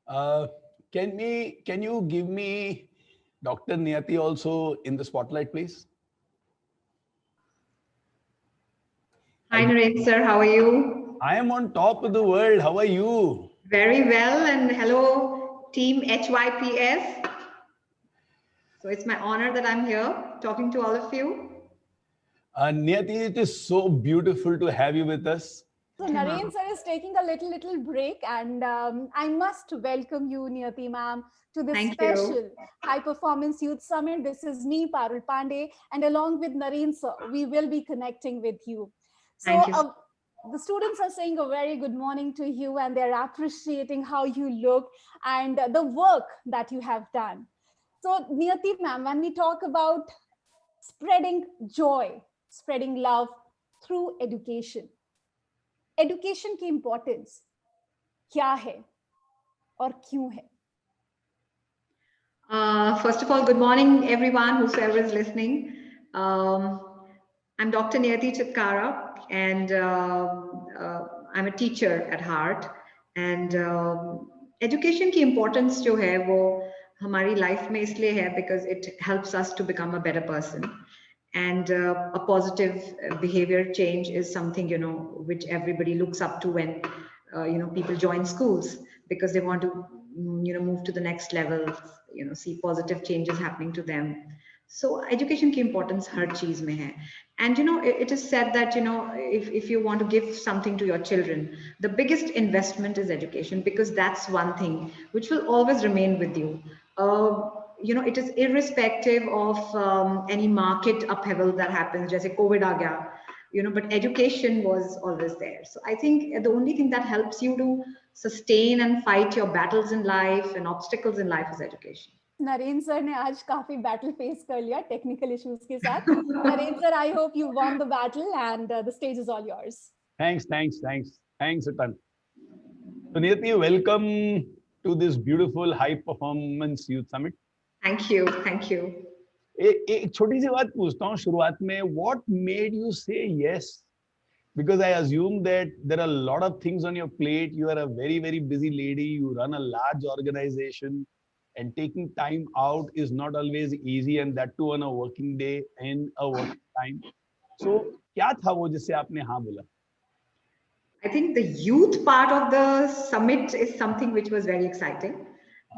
Uh, can you give me Dr. Niyati also in the spotlight, please? Are Hi, you? Naren sir. How are you? I am on top of the world. How are you? Very well. And hello, team HYPS. So it's my honor that I'm here talking to all of you. Niyati, it is so beautiful to have you with us. So Okay, Naren ma'am. sir is taking a little break, and I must welcome you, Niyati ma'am, to this Thank you. special High Performance Youth Summit. This is me, Parul Pandey, and along with Naren sir, we will be connecting with you. So Thank you. the students are saying a very good morning to you, and they're appreciating how you look and the work that you have done. So Niyati ma'am, when we talk about spreading joy, spreading love through education, education की importance क्या है और क्यों है? First of all, good morning, everyone, whosoever is listening. Um, I'm Dr. Niyati Chitkara, and I'm a teacher at heart. And education की importance जो है वो हमारी life में इसलिए है because it helps us to become a better person. And a positive behavior change is something, which everybody looks up to when, people join schools because they want to, move to the next level, see positive changes happening to them. So education की importance हर चीज में है. And it is said that if you want to give something to your children, the biggest investment is education, because that's one thing which will always remain with you. It is irrespective of any market upheaval that happens, जैसे COVID आ गया, but education was always there. So I think the only thing that helps you to sustain and fight your battles in life and obstacles in life is education. Narendra sir ने आज काफी battle face कर लिया technical issues के साथ. Narendra sir, I hope you won the battle and the stage is all yours. Thanks a ton. So Niyati, welcome to this beautiful High Performance Youth Summit. Thank you. Thank you. एक छोटी सी बात पूछता हूँ शुरुआत में. What made you say yes? Because I assume that there are a lot of things on your plate. You are a very, very busy lady. You run a large organization, and taking time out is not always easy, and that too on a working day and a working time. So, क्या था वो जिससे आपने हाँ बोला? I think the youth part of the summit is something which was very exciting,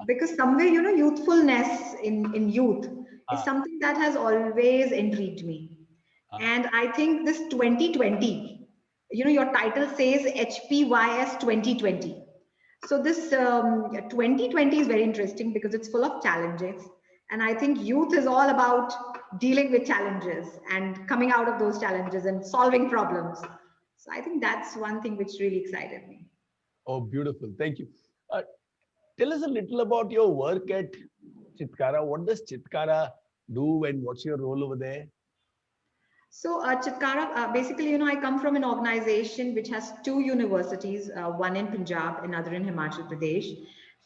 because somewhere, youthfulness in youth is something that has always intrigued me. And I think this 2020, your title says HPYS 2020. So this 2020 is very interesting because it's full of challenges. And I think youth is all about dealing with challenges and coming out of those challenges and solving problems. So I think that's one thing which really excited me. Oh, beautiful. Thank you. Uh, Tell us a little about your work at Chitkara. What does Chitkara do and what's your role over there? So Chitkara, basically, I come from an organization which has two universities, one in Punjab, another in Himachal Pradesh,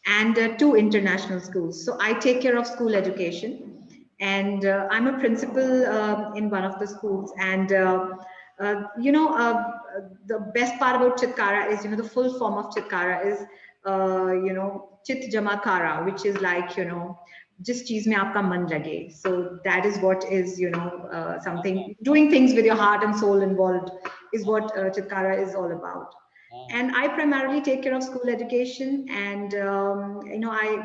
and two international schools. So I take care of school education, and I'm a principal in one of the schools. And the best part about Chitkara is, the full form of Chitkara is, Chit Jamakara, which is like, जिस चीज में आपका मन लगे. So that is what is, something, doing things with your heart and soul involved is what Chitkara is all about. And I primarily take care of school education, and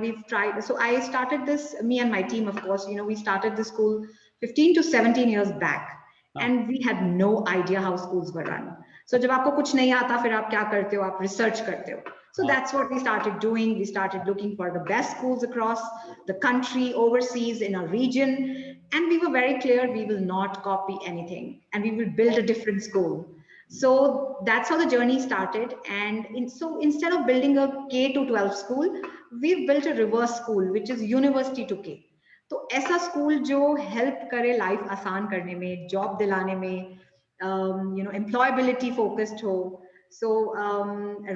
we've tried. So I started this, me and my team, of course. We started the school 15 to 17 years back, and we had no idea how schools were run. So जब आपको कुछ नहीं आता, फिर आप क्या करते हो? आप research करते हो. So that's what we started doing. We started looking for the best schools across the country, overseas, in our region. And we were very clear, we will not copy anything, and we will build a different school. So that's how the journey started. And so instead of building a K to 12 school, we've built a reverse school, which is university to K. तो ऐसा school जो help करे life आसान करने में, job दिलाने में, employability focused ho, so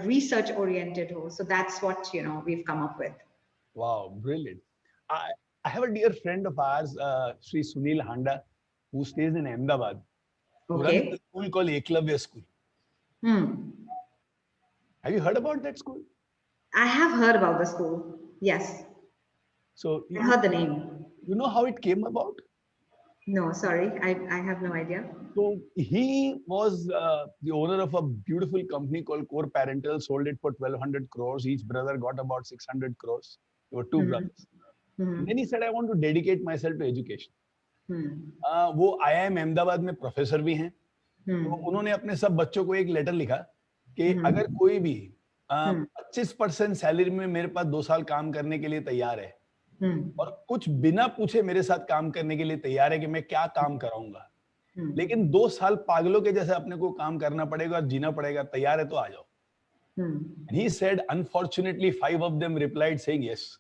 research oriented ho. So that's what we've come up with. Wow, brilliant. I, I have a dear friend of ours, Sri Sunil Handa, who stays in Ahmedabad. Who runs a school called Eklavya School. Have you heard about that school? I have heard about the school. Yes, So I heard the name. you know how it came about? No, sorry, I have no idea. So he was the owner of a beautiful company called Core Parental, sold it for 1200 crores. Each brother got about 600 crores. There were two Hmm. brothers. Hmm. Then he said, I want to dedicate myself to education. Hmm. वो IIM Ahmedabad में professor भी हैं. तो Hmm. उन्होंने अपने सब बच्चों को एक लेटर लिखा कि हम्म. अगर कोई भी हम्म. 25% सैलरी में मेरे पास 2 साल काम करने के लिए तैयार है Hmm. और कुछ बिना पूछे मेरे साथ काम करने के लिए तैयार है कि मैं क्या काम कराऊंगा, Hmm. लेकिन 2 साल पागलों के जैसे अपने को काम करना पड़ेगा और जीना पड़ेगा, तैयार है तो आ जाओ. Hmm. And he said, unfortunately, 5 of them replied saying yes.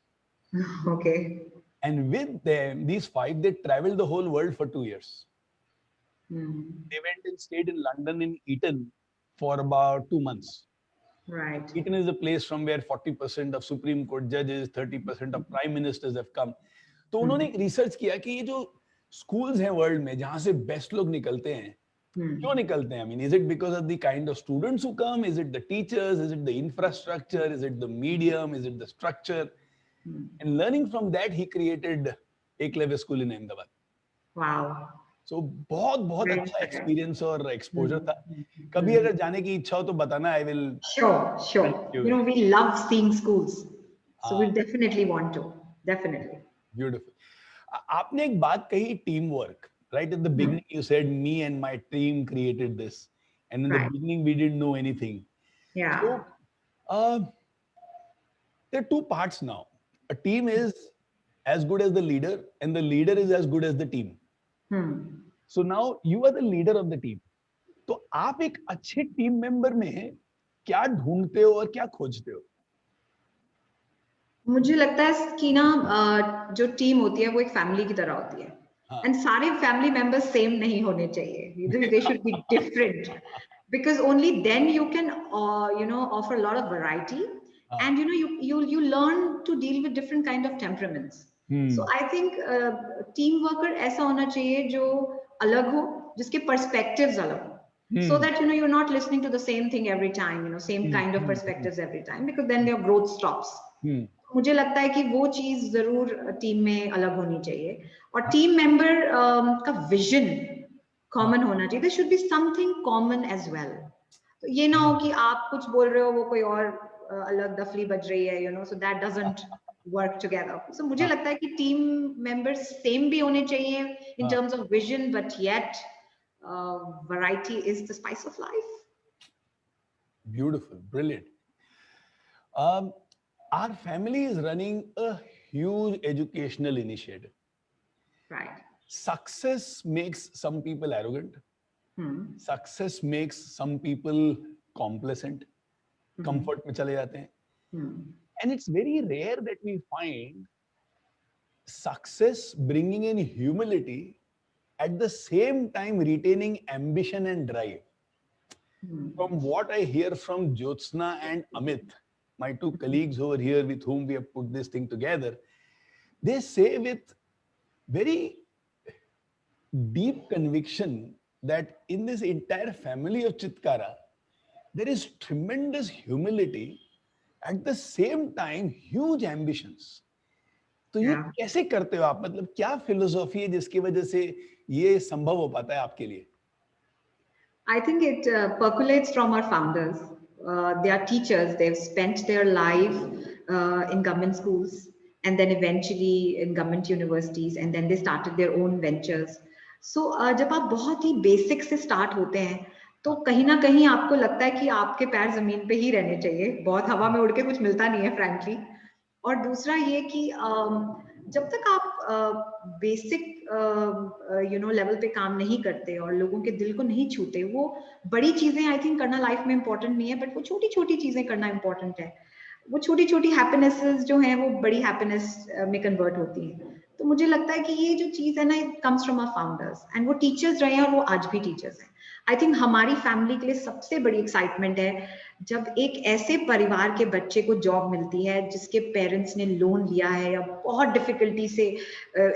Okay. And with them, these 5, they traveled the whole world for 2 years. Hmm. They went and stayed in London in Eton for about 2 months. Right. Eton is a place from where 40% of Supreme Court judges, 30% of prime ministers have come. तो उन्होंने एक research किया कि ये जो schools हैं world में जहां से बेस्ट लोग निकलते हैं, क्यों निकलते हैं? I mean, is it because of the kind of students who come? Is it the teachers? Is it the infrastructure? Is it the medium? Is it the structure? And learning from that, he created Eklavya School in Ahmedabad. Wow. So बहुत बहुत Great. अच्छा experience और exposure था. कभी अगर जाने की इच्छा हो तो बताना. I will. Sure. You You know, we love seeing schools, so we Ah. definitely want to. Definitely. Beautiful. आपने एक बात कही, team work. Right at the beginning, you said me and my team created this, and in the Right. beginning we didn't know anything. Yeah. So there are two parts now. A team is as good as the leader, and the leader is as good as the team. Hmm. So now you are the leader of the team. तो आप एक अच्छे team member में क्या ढूंढते हो और क्या खोजते हो? मुझे लगता है कि ना जो टीम होती है वो एक फैमिली की तरह होती है. हाँ. एंड सारे फैमिली मेंबर्स सेम नहीं होने चाहिए. They should be different, because only then you can offer a lot of variety. हाँ. And you learn to deal with different kind of temperaments. So I think team worker ऐसा होना चाहिए जो अलग हो, जिसके पर्सपेक्टिव्स अलग हो. So that you're not listening to the same thing every time, same kind of perspectives every time, because then your growth stops. मुझे लगता है कि वो चीज जरूर टीम में अलग होनी चाहिए. और टीम मेंबर का विजन कॉमन होना चाहिए. There should be something common as well. तो ये ना हो कि आप कुछ बोल रहे हो, वो कोई और अलग दफली बज रही है, so that doesn't work together. So मुझे लगता है कि टीम मेंबर्स सेम भी होने चाहिए in terms of vision, but yet variety is the spice of life. Beautiful, brilliant. Our family is running a huge educational initiative. Right. Success makes some people arrogant. Success makes some people complacent. Comfort में चले जाते हैं. And it's very rare that we find success bringing in humility at the same time retaining ambition and drive. From what I hear from Jyotsna and Amit, my two colleagues over here with whom we have put this thing together, they say with very deep conviction that in this entire family of Chitkara, there is tremendous humility, at the same time huge ambitions. तो ये कैसे करते हो आप? मतलब क्या philosophy है जिसकी वजह से ये संभव हो पाता है आपके लिए? I think it percolates from our founders. They are teachers. They've spent their life in government schools, and then eventually in government universities, and then they started their own ventures. So जब आप बहुत ही basic से start होते हैं तो कहीं ना कहीं आपको लगता है कि आपके पैर जमीन पे ही रहने चाहिए. बहुत हवा में उड़ के कुछ मिलता नहीं है फ्रैंकली. और दूसरा ये कि जब तक आप बेसिक लेवल पे काम नहीं करते और लोगों के दिल को नहीं छूते, वो बड़ी चीजें आई थिंक करना लाइफ में इम्पोर्टेंट नहीं है, बट वो छोटी छोटी चीजें करना इम्पोर्टेंट है. वो छोटी छोटी हैप्पीनेसेस जो हैं वो बड़ी हैप्पीनेस में कन्वर्ट होती हैं. तो मुझे लगता है कि ये जो चीज है ना, it comes from our founders, and वो टीचर्स रहे हैं और वो आज भी टीचर्स हैं. आई थिंक हमारी फैमिली के लिए सबसे बड़ी एक्साइटमेंट है जब एक ऐसे परिवार के बच्चे को जॉब मिलती है जिसके पेरेंट्स ने लोन लिया है या बहुत डिफिकल्टी से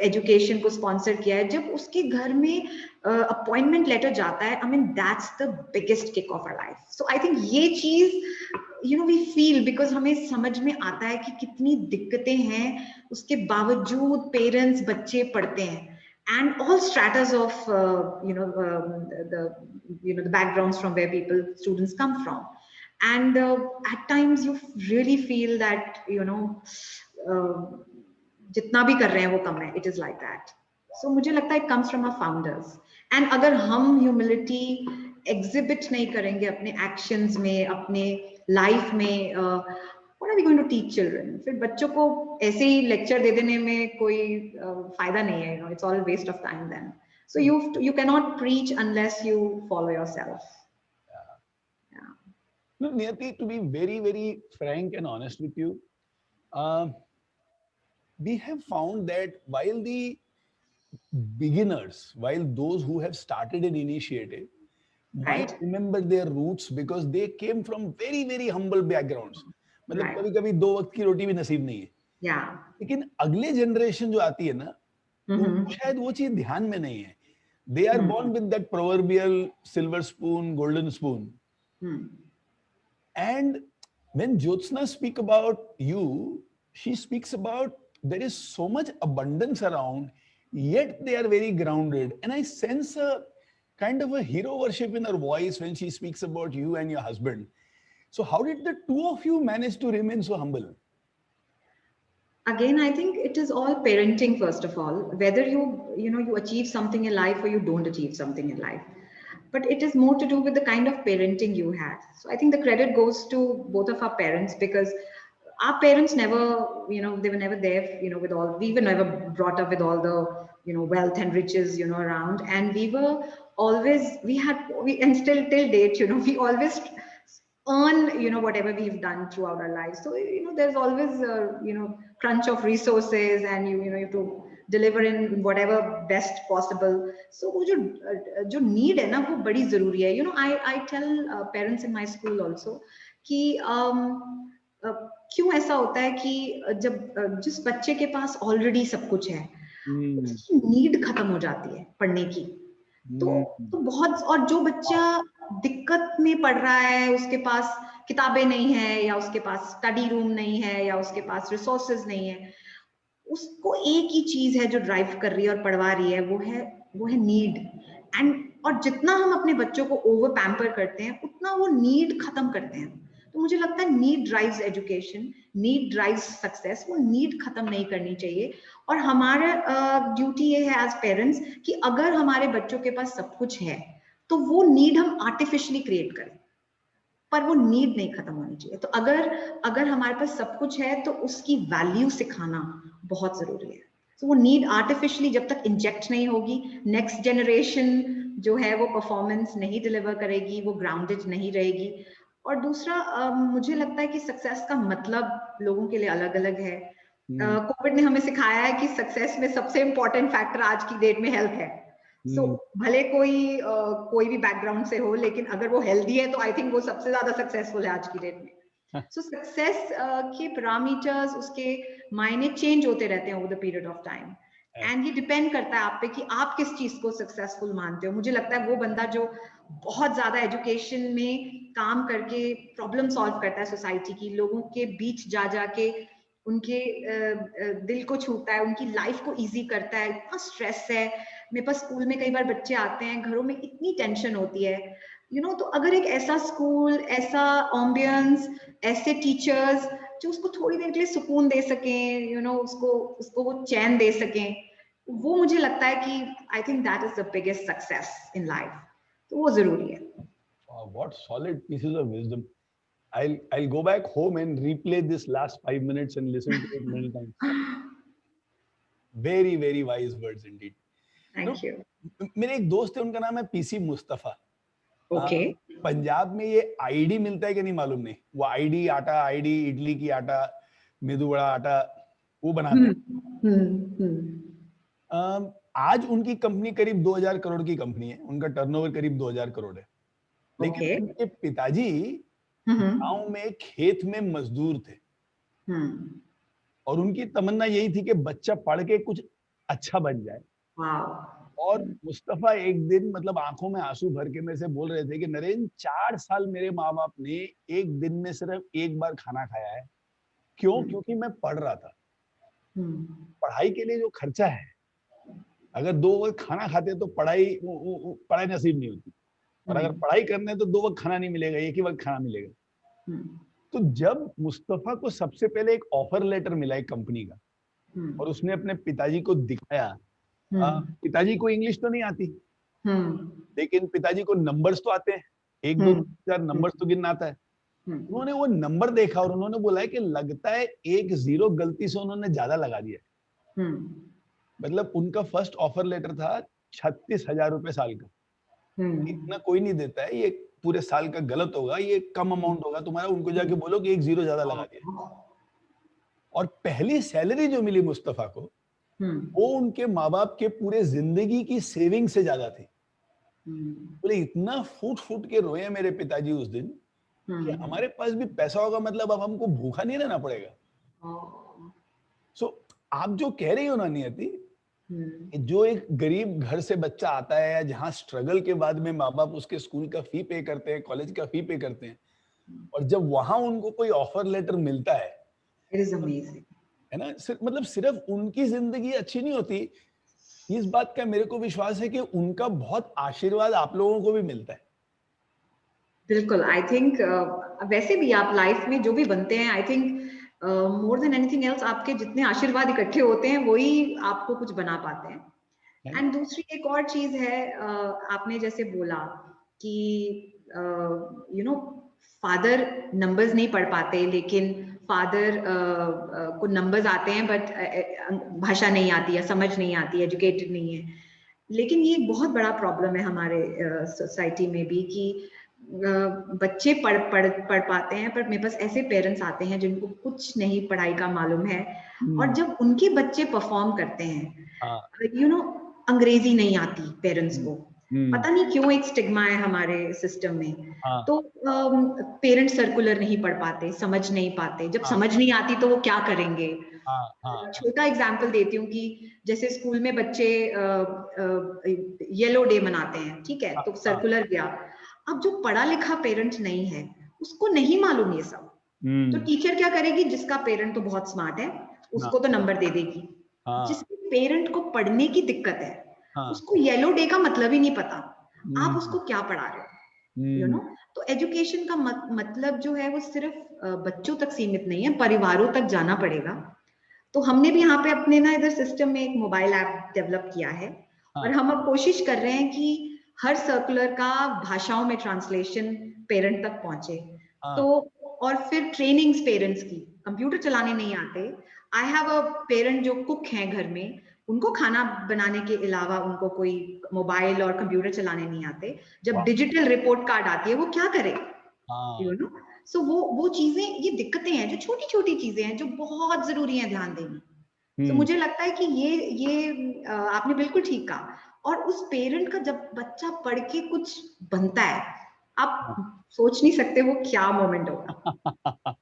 एजुकेशन को स्पॉन्सर किया है, जब उसके घर में अपॉइंटमेंट लेटर जाता है. I mean that's the biggest kick of our life. So I think ये चीज वी फील, बिकॉज हमें समझ में आता है कि कितनी दिक्कतें हैं, उसके बावजूद पेरेंट्स बच्चे पढ़ते हैं, and all stratas of the backgrounds from where students come from, and at times you really feel that जितना भी कर रहे हैं वो कम है. It is like that. So मुझे लगता है it comes from our founders. And अगर हम humility exhibit नहीं करेंगे अपने actions में, अपने life में, what are we going to teach children? फिर बच्चों को ऐसे ही lecture दे देने में कोई फायदा नहीं है. It's all a waste of time then. So you cannot preach unless you follow yourself. Yeah. No, Niyati, to be very, very frank and honest with you, we have found that while the beginners, while those who have started an initiative might Right. remember their roots because they came from very, very humble backgrounds. मतलब Right. कभी-कभी 2 वक्त की रोटी भी नसीब नहीं है. Yeah. लेकिन अगले जनरेशन जो आती है ना, उनको शायद वो चीज ध्यान में नहीं है. They are born with that proverbial silver spoon, golden spoon. And when Jyotsna speak about you, she speaks about there is so much abundance around, yet they are very grounded. And I sense a kind of a hero worship in her voice when she speaks about you and your husband. So how did the two of you manage to remain so humble? Again, I think it is all parenting, first of all, whether you achieve something in life or you don't achieve something in life. But it is more to do with the kind of parenting you had. So I think the credit goes to both of our parents, because our parents never, they were never there, with all, we were never brought up with all the, wealth and riches, around. And we were always, and still till date, we always earn, whatever we've done throughout our lives. So, there's always a, crunch of resources, and you have to deliver in whatever best possible. So वो जो need है ना, वो बड़ी जरूरी है. I tell parents in my school also कि क्यों ऐसा होता है कि जब जिस बच्चे के पास already सब कुछ है, उसकी need खत्म हो जाती है पढ़ने की. तो बहुत, और जो बच्चा दिक्कत में पढ़ रहा है, उसके पास किताबें नहीं है, या उसके पास स्टडी रूम नहीं है, या उसके पास रिसोर्सेज नहीं है, उसको एक ही चीज है जो ड्राइव कर रही है और पढ़वा रही है, वो है नीड. और जितना हम अपने बच्चों को ओवर पैम्पर करते हैं, उतना वो नीड खत्म करते हैं. तो मुझे लगता है need drives education, need drives success. वो नीड खत्म नहीं करनी चाहिए. और हमारा ड्यूटी ये है एज पेरेंट्स कि अगर हमारे बच्चों के पास सब कुछ है, तो वो नीड हम आर्टिफिशियली क्रिएट करें, पर वो नीड नहीं खत्म होनी चाहिए. तो अगर हमारे पास सब कुछ है, तो उसकी वैल्यू सिखाना बहुत जरूरी है. तो वो नीड आर्टिफिशियली जब तक इंजेक्ट नहीं होगी, नेक्स्ट जनरेशन जो है वो परफॉर्मेंस नहीं डिलीवर करेगी, वो ग्राउंडेड नहीं रहेगी. और दूसरा, मुझे लगता है कि सक्सेस का मतलब लोगों के लिए अलग अलग है. कोविड ने हमें सिखाया है कि सक्सेस में सबसे इंपॉर्टेंट फैक्टर आज की डेट में हेल्थ है. सो भले कोई भी बैकग्राउंड से हो, लेकिन अगर वो हेल्दी है, तो आई थिंक वो सबसे ज्यादा सक्सेसफुल है आज की डेट में. सो सक्सेस के पैरामीटर्स, उसके मायने चेंज होते रहते हैं over the period of time. And ये डिपेंड करता है आप पे कि आप किस चीज को सक्सेसफुल मानते हो. मुझे लगता है वो बंदा जो बहुत ज्यादा एजुकेशन में काम करके प्रॉब्लम सॉल्व करता है सोसाइटी की, लोगों के बीच जा जाके उनके दिल को छूता है, उनकी लाइफ को इजी करता है. इतना स्ट्रेस है, मेरे पास स्कूल में कई बार बच्चे आते हैं, घरों में इतनी टेंशन होती है, तो अगर एक ऐसा स्कूल, ऐसा एम्बियंस, ऐसे टीचर्स जो उसको थोड़ी देर के लिए सुकून दे सकें, उसको वो चैन दे सकें, वो मुझे लगता है कि आई think that is the biggest success in life. तो वो जरूरी है. What solid pieces of wisdom. I'll go back home and replay this last 5 minutes and listen to it many times. Very, very wise words indeed. Thank you. मेरे एक दोस्त है, उनका नाम है पीसी मुस्तफा. ओके. पंजाब में ये आईडी मिलता है कि नहीं मालूम नहीं. वो आईडी आटा, आईडी इडली की आटा, मेदू बड़ा आटा, वो बनाते हैं. आज उनकी कंपनी करीब 2000 करोड़ की कंपनी है. उनका टर्नओवर करीब 2000 करोड़ है. लेकिन उनके पिताजी गांव में खेत में मजदूर थे. और उनकी तमन्ना यही थी कि बच्चा पढ़ के कुछ अच्छा बन जाए. और मुस्तफा एक दिन मतलब आंखों में आंसू भर के मेरे से बोल रहे थे कि नरेंद्र 4 साल मेरे माँ बाप ने एक दिन में सिर्फ एक बार खाना खाया है। क्यों? क्योंकि मैं पढ़ रहा था। पढ़ाई के लिए जो खर्चा है, अगर 2 वक्त खाना खाते तो पढ़ाई नसीब नहीं होती, और अगर पढ़ाई करने हैं तो 2 वक्त खाना नहीं मिलेगा, एक ही वक्त खाना मिलेगा। तो जब मुस्तफा को सबसे पहले एक ऑफर लेटर मिला एक कंपनी का, और उसने अपने पिताजी को दिखाया, पिताजी को इंग्लिश तो नहीं आती, लेकिन पिताजी को नंबर्स तो आते हैं, 1 2 4 नंबर्स तो गिनना आता है। उन्होंने वो नंबर देखा और उन्होंने बोला है कि लगता है 1 0 गलती से उन्होंने ज्यादा लगा दिया। मतलब उनका फर्स्ट ऑफर लेटर था 36,000 रुपए साल का। इतना कोई नहीं देता है, ये पूरे साल का गलत होगा, ये कम अमाउंट होगा तुम्हारा, उनको जाके बोलो कि 1 0 ज्यादा लगा दिया। और पहली सैलरी जो मिली मुस्तफा को, वो उनके माँ बाप के पूरे जिंदगी की सेविंग से ज्यादा थी। बोले इतना फूट फूट के रोए मेरे पिताजी उस दिन कि हमारे पास भी पैसा होगा, मतलब अब हमको भूखा नहीं रहना पड़ेगा। सो आप जो कह रही हो ना नियति, जो एक गरीब घर से बच्चा आता है, या जहाँ स्ट्रगल के बाद में माँ बाप उसके स्कूल का फी पे करते हैं, कॉलेज का फी पे करते हैं, और जब वहां उनको कोई ऑफर लेटर मिलता है, इट इज अमेजिंग, है ना। मतलब सिर्फ उनकी जिंदगी अच्छी नहीं होती, इस बात का मेरे को विश्वास है कि उनका बहुत आशीर्वाद आप लोगों को भी मिलता है। बिल्कुल, आई थिंक वैसे भी आप लाइफ में जो भी बनते हैं, I think more than anything else आपके जितने आशीर्वाद इकट्ठे होते हैं वही आपको कुछ बना पाते हैं। एंड दूसरी एक और चीज है, आपने जैसे बोला कि यू नो फादर नंबर्स नहीं पढ़ पाते, लेकिन फादर को नंबर्स आते हैं बट भाषा नहीं आती या समझ नहीं आती, एजुकेटेड नहीं है। लेकिन ये एक बहुत बड़ा प्रॉब्लम है हमारे सोसाइटी में भी कि बच्चे पढ़ पाते हैं, पर मेरे पास ऐसे पेरेंट्स आते हैं जिनको कुछ नहीं पढ़ाई का मालूम है, और जब उनके बच्चे परफॉर्म करते हैं, यू नो अंग्रेजी नहीं आती पेरेंट्स को, पता नहीं क्यों एक स्टिग्मा है हमारे सिस्टम में, तो पेरेंट्स सर्कुलर नहीं पढ़ पाते, समझ नहीं पाते। जब समझ नहीं आती तो वो क्या करेंगे। छोटा एग्जाम्पल देती हूँ कि जैसे स्कूल में बच्चे येलो डे मनाते हैं, ठीक है, तो सर्कुलर गया। अब जो पढ़ा लिखा पेरेंट नहीं है, उसको नहीं मालूम ये सब, तो टीचर क्या करेगी, जिसका पेरेंट तो बहुत स्मार्ट है उसको तो नंबर दे देगी, जिसके पेरेंट को पढ़ने की दिक्कत है उसको येलो डे का मतलब ही नहीं पता, आप उसको क्या पढ़ा रहे हो, यू नो। तो एजुकेशन का मतलब जो है वो सिर्फ बच्चों तक सीमित नहीं है, परिवारों तक जाना पड़ेगा। तो हमने भी यहाँ पे अपने ना इधर सिस्टम में एक मोबाइल ऐप डेवलप किया है, और हम अब कोशिश कर रहे हैं कि हर सर्कुलर का भाषाओं में ट्रांसलेशन पेरेंट तक पहुंचे। तो और फिर ट्रेनिंग्स पेरेंट्स की, कंप्यूटर चलाने नहीं आते, आई हैव अ पेरेंट जो कुक हैं घर में, उनको खाना बनाने के अलावा उनको कोई मोबाइल और कंप्यूटर चलाने नहीं आते, जब डिजिटल रिपोर्ट कार्ड आती है वो क्या करे, यू नो। सो वो चीजें, ये दिक्कतें हैं जो छोटी छोटी चीजें हैं जो बहुत जरूरी है ध्यान देनी। तो मुझे लगता है कि ये आपने बिल्कुल ठीक कहा, और उस पेरेंट का जब बच्चा पढ़ के कुछ बनता है, आप सोच नहीं सकते वो क्या मोमेंट होगा।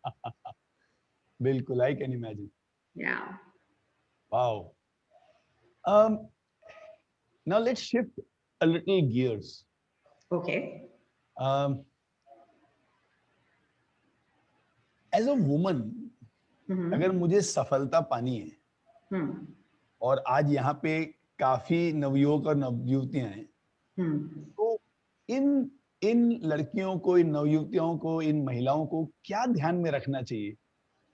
बिल्कुल, आई कैन इमेजिन। या wow. Now let's shift a little gears. Okay. As a woman, अगर मुझे सफलता पानी है, और आज यहाँ पे काफी नवयुवक और नवयुवतियां हैं, तो इन लड़कियों को, इन नवयुवतियों को, इन महिलाओं को क्या ध्यान में रखना चाहिए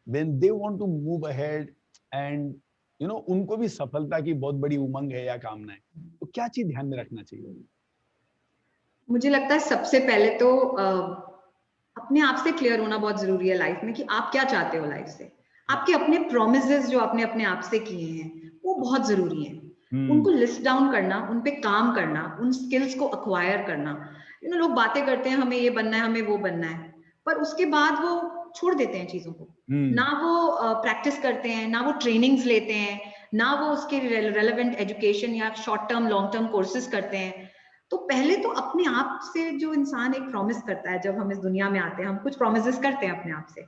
when they want to move ahead and you know, उनको भी सफलता की बहुत बड़ी उमंग है या कामना है, तो क्या चीज ध्यान में रखना चाहिए? मुझे लगता है सबसे पहले तो अपने आप से क्लियर होना बहुत जरूरी है लाइफ में कि आप क्या चाहते हो लाइफ से। आपके अपने प्रोमिसेस जो आपने अपने आप से किए हैं वो बहुत जरूरी हैं। उनको लिस्ट डाउन करना, उन पे काम करना, उन स्किल्स को अक्वायर करना। यू नो, लोग बातें करते हैं हमें ये बनना है, हमें वो बनना है, पर उसके बाद वो छोड़ देते हैं चीजों को। ना वो प्रैक्टिस करते हैं, ना वो ट्रेनिंग्स लेते हैं, ना वो उसके रेलेवेंट एजुकेशन या short term long term courses करते हैं। तो पहले तो अपने आप से जो इंसान एक प्रॉमिस करता है, जब हम इस दुनिया में आते हैं हम कुछ प्रॉमिसेस करते हैं अपने आप से,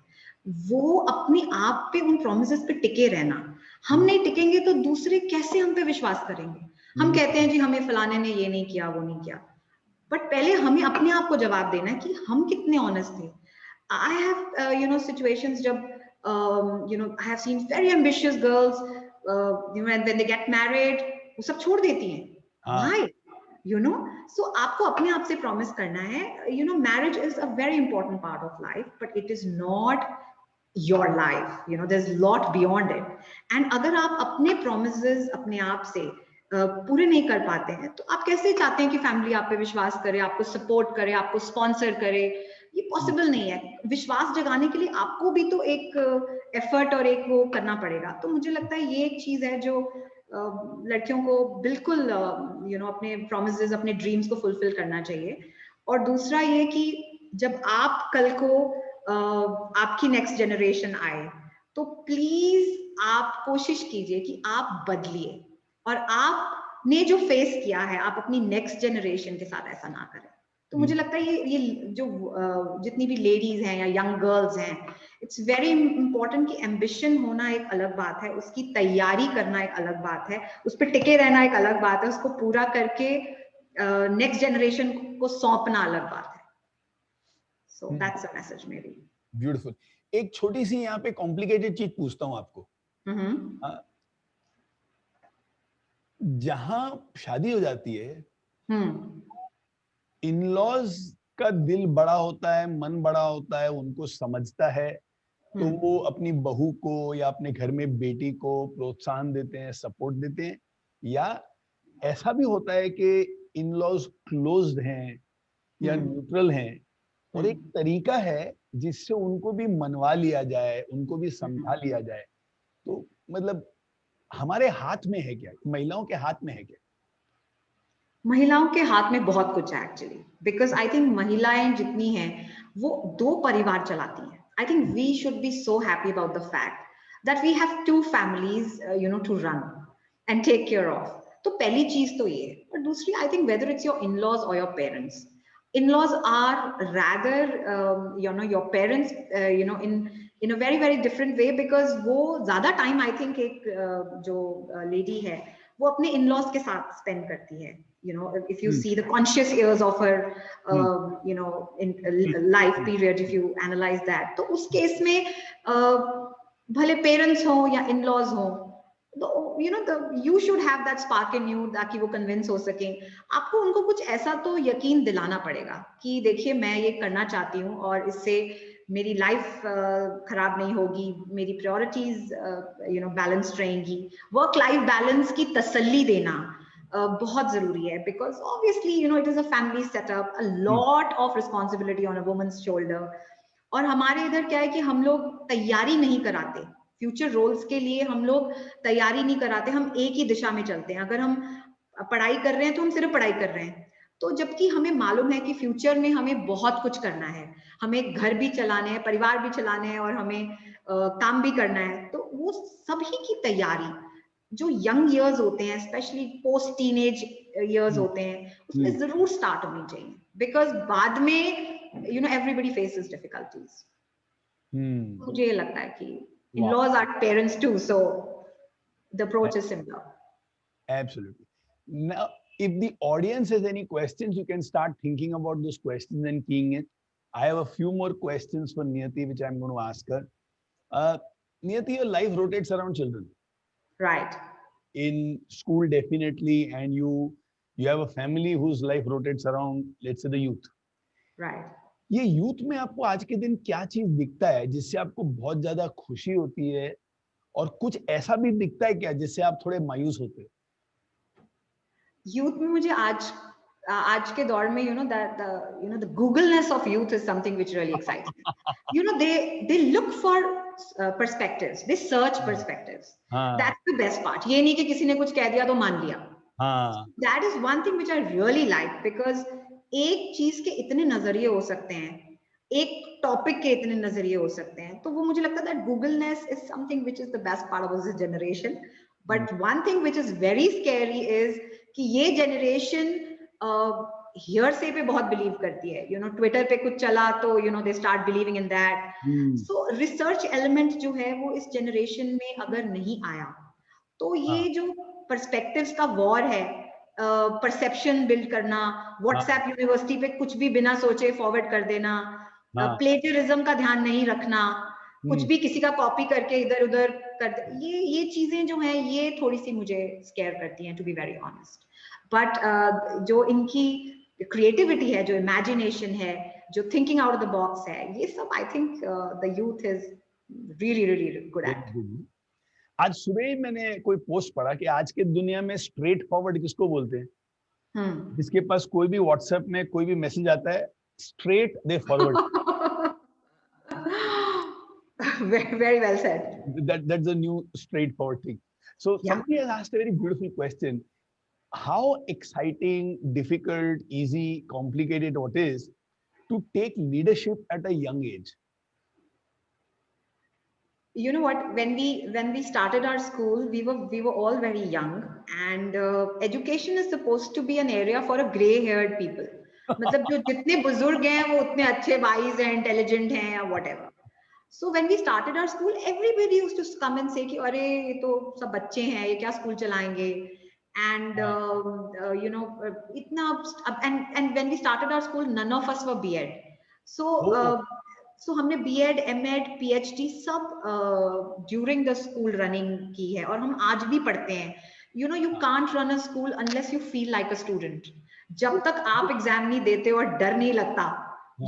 वो अपने आप पे उन प्रॉमिसेस पे टिके रहना। हम नहीं टिकेंगे तो दूसरे कैसे हम पे विश्वास करेंगे? हम कहते हैं जी हमें फलाने ने ये नहीं किया, वो नहीं किया, बट पहले हमें अपने आप को जवाब देना है कि हम कितने ऑनेस्ट थे. I have situations जब I have seen very ambitious girls when they get married वो सब छोड़ देती हैं. Why? So आपको अपने आप से प्रॉमिस करना है. Marriage is a very important part of life, but it is not your life. There's a lot beyond it. And अगर आप अपने promises अपने आप से पूरे नहीं कर पाते हैं तो आप कैसे चाहते हैं कि फैमिली आप पे विश्वास करे, आपको सपोर्ट करे, आपको स्पॉन्सर करे? ये पॉसिबल नहीं है. विश्वास जगाने के लिए आपको भी तो एक एफर्ट और एक वो करना पड़ेगा. तो मुझे लगता है ये एक चीज है जो लड़कियों को बिल्कुल अपने प्रोमिसेस, अपने ड्रीम्स को फुलफिल करना चाहिए. और दूसरा ये कि जब आप कल को आपकी नेक्स्ट जनरेशन आए तो प्लीज आप कोशिश कीजिए कि आप बदलिए, और आपने जो फेस किया है आप अपनी नेक्स्ट जनरेशन के साथ ऐसा ना करें. तो मुझे लगता है ये जो जितनी भी लेडीज हैं या यंग गर्ल्स हैं, इट्स वेरी इंपॉर्टेंट कि एम्बिशन होना एक अलग बात है, उसकी तैयारी करना एक अलग बात है, उस पर टिके रहना एक अलग बात है, उसको पूरा करके नेक्स्ट जनरेशन को सौंपना अलग बात है. So that's a message maybe. Beautiful. एक छोटी सी यहाँ पे कॉम्प्लिकेटेड चीज पूछता हूँ आपको. जहां शादी हो जाती है इन-लॉज का दिल बड़ा होता है, मन बड़ा होता है, उनको समझता है, तो वो अपनी बहू को या अपने घर में बेटी को प्रोत्साहन देते हैं, सपोर्ट देते हैं. या ऐसा भी होता है कि इन-लॉज क्लोज्ड हैं या न्यूट्रल हैं और एक तरीका है जिससे उनको भी मनवा लिया जाए, उनको भी समझा लिया जाए. तो मतलब हमारे हाथ में है क्या, महिलाओं के हाथ में है क्या? महिलाओं के हाथ में बहुत कुछ है एक्चुअली, बिकॉज आई थिंक महिलाएं जितनी हैं वो 2 परिवार चलाती हैं. I think we should be so happy about the fact that we have 2 families to run and take care of. तो पहली चीज तो ये. और दूसरी, I think whether it's your in-laws और your parents, in-laws are rather your parents in a very very different way, because वो ज्यादा टाइम आई थिंक एक जो लेडी है वो अपने in-laws के साथ स्पेंड करती है. If you see the conscious years of her in life period, if you analyze that, तो उस केस में भले पेरेंट्स हो या in-laws हो, you should have that spark in you ताकि वो कन्विंस हो सके. आपको उनको कुछ ऐसा तो यकीन दिलाना पड़ेगा कि देखिए मैं ये करना चाहती हूँ और इससे मेरी लाइफ खराब नहीं होगी, मेरी प्रायोरिटीज बैलेंस्ड रहेंगी. वर्क लाइफ बैलेंस की तसल्ली देना बहुत जरूरी है, because obviously it is a family setup, a lot of responsibility on a women's shoulder. और हमारे इधर क्या है कि हम लोग तैयारी नहीं कराते फ्यूचर रोल्स के लिए, हम लोग तैयारी नहीं कराते, हम एक ही दिशा में चलते हैं. अगर हम पढ़ाई कर रहे हैं तो हम सिर्फ पढ़ाई कर रहे हैं, तो जबकि हमें मालूम है कि फ्यूचर में हमें बहुत कुछ करना है, हमें घर भी चलाने हैं, परिवार भी चलाने हैं और हमें काम भी करना है. तो वो सभी की तैयारी जो यंग इयर्स होते हैं, स्पेशली पोस्ट टीनेज इयर्स होते हैं, उसमें जरूर स्टार्ट होनी चाहिए, बिकॉज बाद में एवरीबडी फेसेस डिफिकल्टीज. मुझे ये लगता है कि in-laws are parents too, so the approach is similar. Absolutely. Now, if the audience has any questions, you can start thinking about those questions and keying it. I have a few more questions for Niyati, which I'm going to ask her. Niyati, your life rotates around children. Right. In school, definitely, and you have a family whose life rotates around, let's say, the youth. Right. ये youth में आपको आज के दिन क्या चीज दिखता है जिससे आपको बहुत ज्यादा खुशी होती है, और कुछ ऐसा भी दिखता है क्या जिससे आप थोड़े मायूस होते हैं? यूथ में मुझे आज के दौर में the Googleness of youth is something which really excites me. They look for perspectives, they search perspectives. That's the best part. ये नहीं कि किसी ने कुछ कह दिया तो मान लिया. That is one thing which I really like, because एक चीज के इतने नजरिए हो सकते हैं, एक टॉपिक के इतने नजरिए हो सकते हैं. तो वो मुझे लगता है that Googleness is something which is the best part of this generation. But one thing which is very scary is कि ये generation hearsay पे बहुत believe करती है. Twitter पे कुछ चला तो they start believing in that. So research element जो है वो इस generation में अगर नहीं आया तो ये जो पर्सपेक्टिव्स का वॉर है, परसेप्शन बिल्ड करना, व्हाट्सएप यूनिवर्सिटी पे कुछ भी बिना सोचे फॉरवर्ड कर देना, प्लेजरिज्म का ध्यान नहीं रखना, कुछ भी किसी का कॉपी करके इधर उधर कर, ये चीजें जो हैं ये थोड़ी सी मुझे स्केयर करती हैं, to be very honest. But जो इनकी क्रिएटिविटी है, जो इमेजिनेशन है, जो thinking out of the box है, ये सब I think the youth is really really good at. आज सुबह ही मैंने कोई पोस्ट पढ़ा कि आज के दुनिया में स्ट्रेट फॉरवर्ड किसको बोलते हैं? जिसके पास कोई भी व्हाट्सएप में कोई भी मैसेज आता है, straight they forward. Very well said. That's a new straightforward thing. So somebody has asked a very beautiful question. How exciting, difficult, easy, complicated it is to take leadership at a young age? You know what, when we started our school, we were all very young, and education is supposed to be an area for a gray haired people. मतलब जो जितने बुजुर्ग हैं वो उतने अच्छे wise हैं, intelligent हैं या whatever. So when we started our school, everybody used to come and say कि अरे ये तो सब बच्चे हैं, ये क्या स्कूल चलाएंगे, and you know इतना, and when we started our school, none of us were B.Ed. So हमने B.Ed, M.Ed, PhD सब during the school running की है, और हम आज भी पढ़ते हैं. You know, you can't run a school unless you feel like a student. जब तक आप एग्जाम नहीं देते और डर नहीं लगता,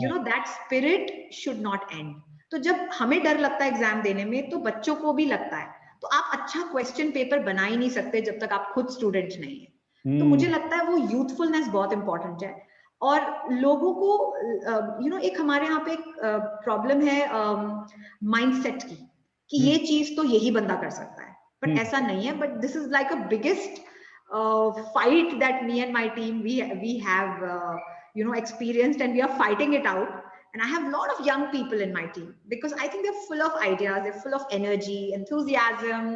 you know, that spirit should not end. तो जब हमें डर लगता है एग्जाम देने में, तो बच्चों को भी लगता है. तो आप अच्छा क्वेश्चन पेपर बना ही नहीं सकते जब तक आप खुद स्टूडेंट नहीं है. तो मुझे लगता है वो यूथफुलनेस बहुत इंपॉर्टेंट है. और लोगों को यू नो, एक हमारे यहाँ पे एक प्रॉब्लम है माइंडसेट की, कि ये चीज तो यही बंदा कर सकता है, बट ऐसा नहीं है. But this is like a biggest fight that me and my team we have you know experienced, and we are fighting it out. And I have a lot of young people in my team, because I think they're full of ideas, they're full of energy, enthusiasm,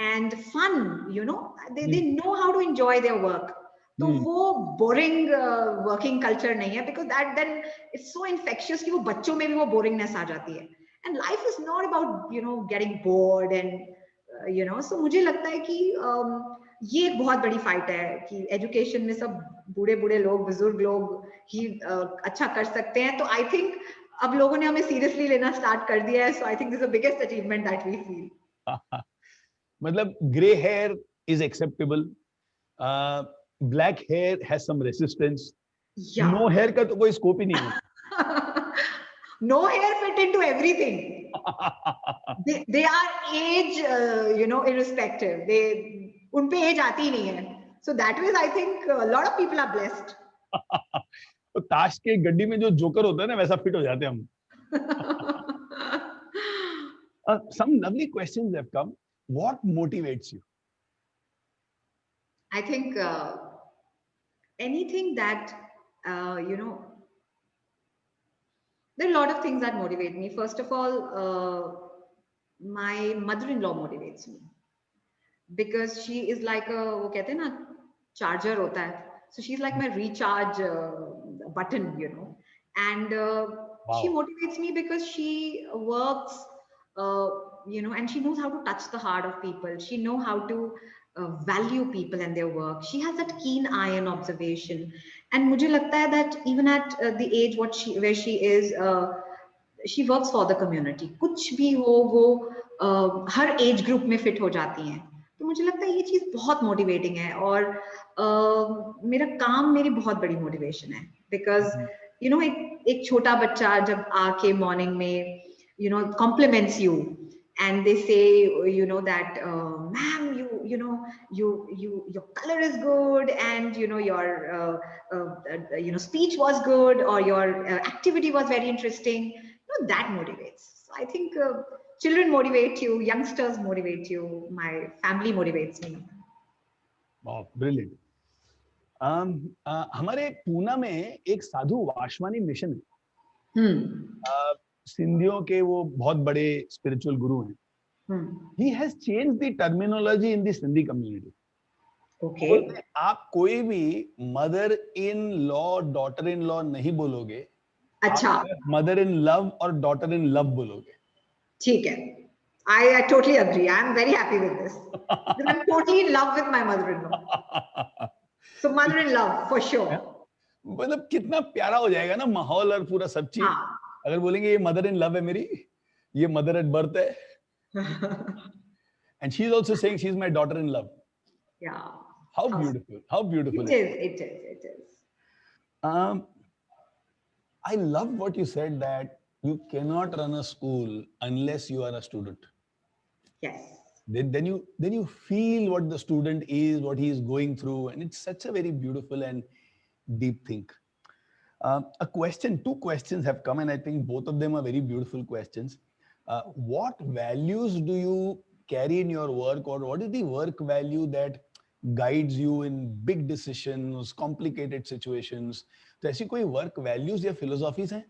and fun. You know, they know how to enjoy their work. तो वो boring working culture नहीं है, because that then it's so infectious कि वो बच्चों में भी वो boringness आ जाती है. And life is not about, you know, getting bored and you know. So मुझे लगता है कि ये एक बहुत बड़ी फाइट है कि एजुकेशन में सब बूढ़े बूढ़े लोग, बुजुर्ग लोग ही अच्छा कर सकते हैं. तो आई थिंक अब लोगों ने हमें सीरियसली लेना स्टार्ट कर दिया है. So I think this is the biggest achievement that we feel. मतलब grey hair is acceptable, black hair has some resistance, no hair का तो कोई स्कोप ही नहीं है. No hair fit into everything. they are age you know irrespective. उन पे as आती ही नहीं है. So that way I think a lot of people are blessed. तो ताश के गड्डी में जो जोकर होता है ना, वैसा फिट हो जाते हैं हम. Some lovely questions have come. What motivates you? I think anything that you know, there are a lot of things that motivate me. First of all, my mother-in-law motivates me, because she is like a, वो कहते हैं ना, charger होता है. So she's like my recharge button, you know. And wow. She motivates me because she works, you know, and she knows how to touch the heart of people. She knows how to value people and their work. She has that keen eye and observation. And मुझे लगता है that even at the age where she is, she works for the community. कुछ भी हो वो हर age group में fit हो जाती हैं. तो मुझे लगता है ये चीज बहुत मोटिवेटिंग है. और मेरा काम मेरी बहुत बड़ी मोटिवेशन है. बिकॉज यू नो, एक छोटा बच्चा जब आके मॉर्निंग में you know compliments you and they say you know that ma'am you know your color is good, and you know your you know speech was good, or your activity was very interesting. You know, that motivates. So I think children motivate you, youngsters motivate you, my family motivates me. Wow, brilliant. हमारे पूना में एक साधु वाशवानी mission है. सिंधियों के वो बहुत बड़े spiritual गुरु हैं. He has changed the terminology in the Sindhi community. Okay. आप कोई भी mother in law, daughter in law नहीं बोलोगे. अच्छा. मदर इन लव और डॉटर इन लव बोलोगे. ठीक है. I totally agree. I'm very happy with this. Because I'm totally in love with my mother-in-law. So mother-in-law for sure. मतलब कितना प्यारा हो जाएगा ना माहौल और पूरा सब चीज. हाँ. अगर बोलेंगे ये मदर इन लव है मेरी, ये मदर एट बर्थ है. And she's also saying she's my daughter in love. Yeah. How beautiful. How beautiful. It is. I love what you said, that you cannot run a school unless you are a student. Yes. Then you feel what the student is, what he is going through, and it's such a very beautiful and deep thing. Two questions have come, and I think both of them are very beautiful questions. What values do you carry in your work, or what is the work value that guides you in big decisions, complicated situations? तो ऐसी कोई work values या philosophies हैं?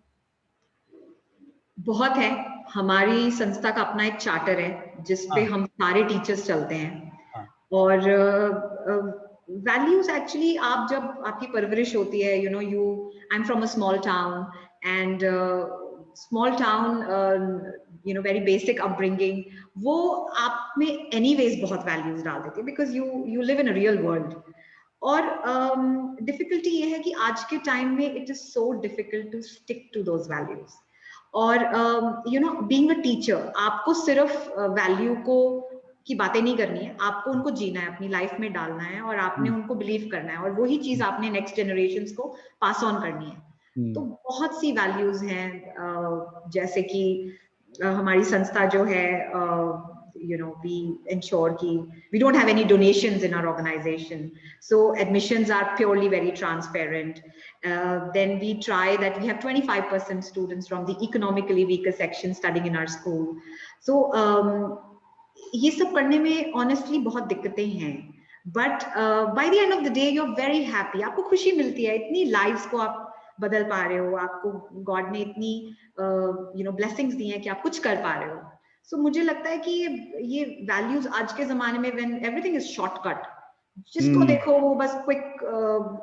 बहुत है. हमारी संस्था का अपना एक चार्टर है जिसपे हम सारे टीचर्स चलते हैं. और values actually आप जब आपकी परवरिश होती है, you know, I'm from a small town, and small town, you know, very basic upbringing, वो आप में anyways बहुत values डाल देती है, because you live in a real world. और difficulty ये है कि आज के time में it is so difficult to stick to those values. और you know, being a teacher, आपको सिर्फ value को की बातें नहीं करनी है, आपको उनको जीना है, अपनी लाइफ में डालना है, और आपने उनको बिलीव करना है, और वही चीज आपने नेक्स्ट जनरेशंस को पास ऑन करनी है. तो बहुत सी वैल्यूज हैं, जैसे कि हमारी संस्था जो है, you know, we ensure कि we don't have any donations in our organization, so admissions are purely very transparent. Then we try that we have 25% students from the economically weaker section studying in our school. So ये सब करने में honestly बहुत दिक्कतें हैं, but by the end of the day you're very happy. आपको खुशी मिलती है, इतनी lives को आप बदल पा रहे हो, आपको God ने इतनी you know blessings दी हैं कि आप कुछ कर पा रहे हो. So मुझे लगता है कि ये values आज के ज़माने में when everything is shortcut, जिसको देखो वो बस quick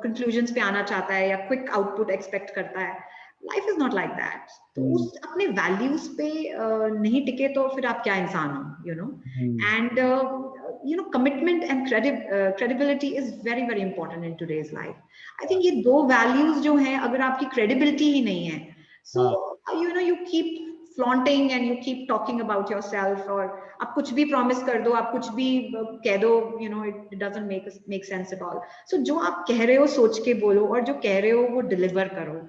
conclusions पे आना चाहता है या quick output expect करता है. Life is not like that. तो उस अपने values पे नहीं टिके तो फिर आप क्या इंसान हो, you know? And you know, commitment and credibility is very very important in today's life. I think ये दो values जो हैं, अगर आपकी credibility ही नहीं है, so you know, you keep flaunting and you keep talking about yourself, और आप कुछ भी promise कर दो, आप कुछ भी कह दो, you know, it doesn't make sense at all. So जो आप कह रहे हो सोच के बोलो, और जो कह रहे हो वो deliver करो.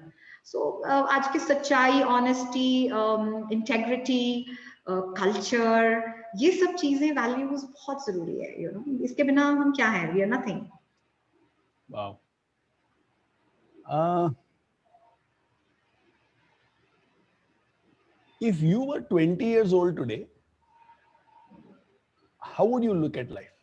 So आज की सच्चाई, honesty, integrity, culture, ये सब चीजें values बहुत जरूरी है, you know. इसके बिना हम क्या हैं? We are nothing. Wow. If you were 20 years old today, how would you look at life?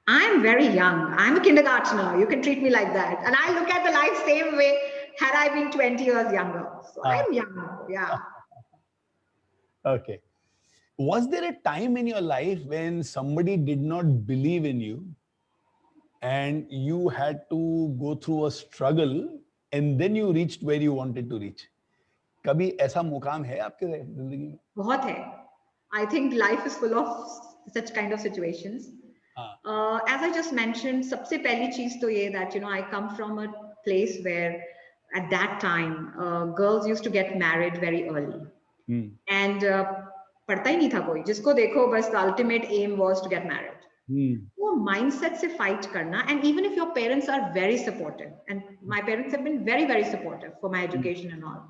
I'm very young. I'm a kindergartner. You can treat me like that. And I look at the life same way had I been 20 years younger. So I'm young, yeah. Okay. Was there a time in your life when somebody did not believe in you and you had to go through a struggle and then you reached where you wanted to reach? कभी ऐसा मुकाम है आपके जिंदगी में? बहुत है. I think life is full of such kind of situations. As I just mentioned, सबसे पहली चीज तो ये that, you know, I come from a place where at that time girls used to get married very early. And पढ़ता ही नहीं था कोई, जिसको देखो बस the ultimate aim was to get married. वो mindset से fight करना, and even if your parents are very supportive, and my parents have been very very supportive for my education and all,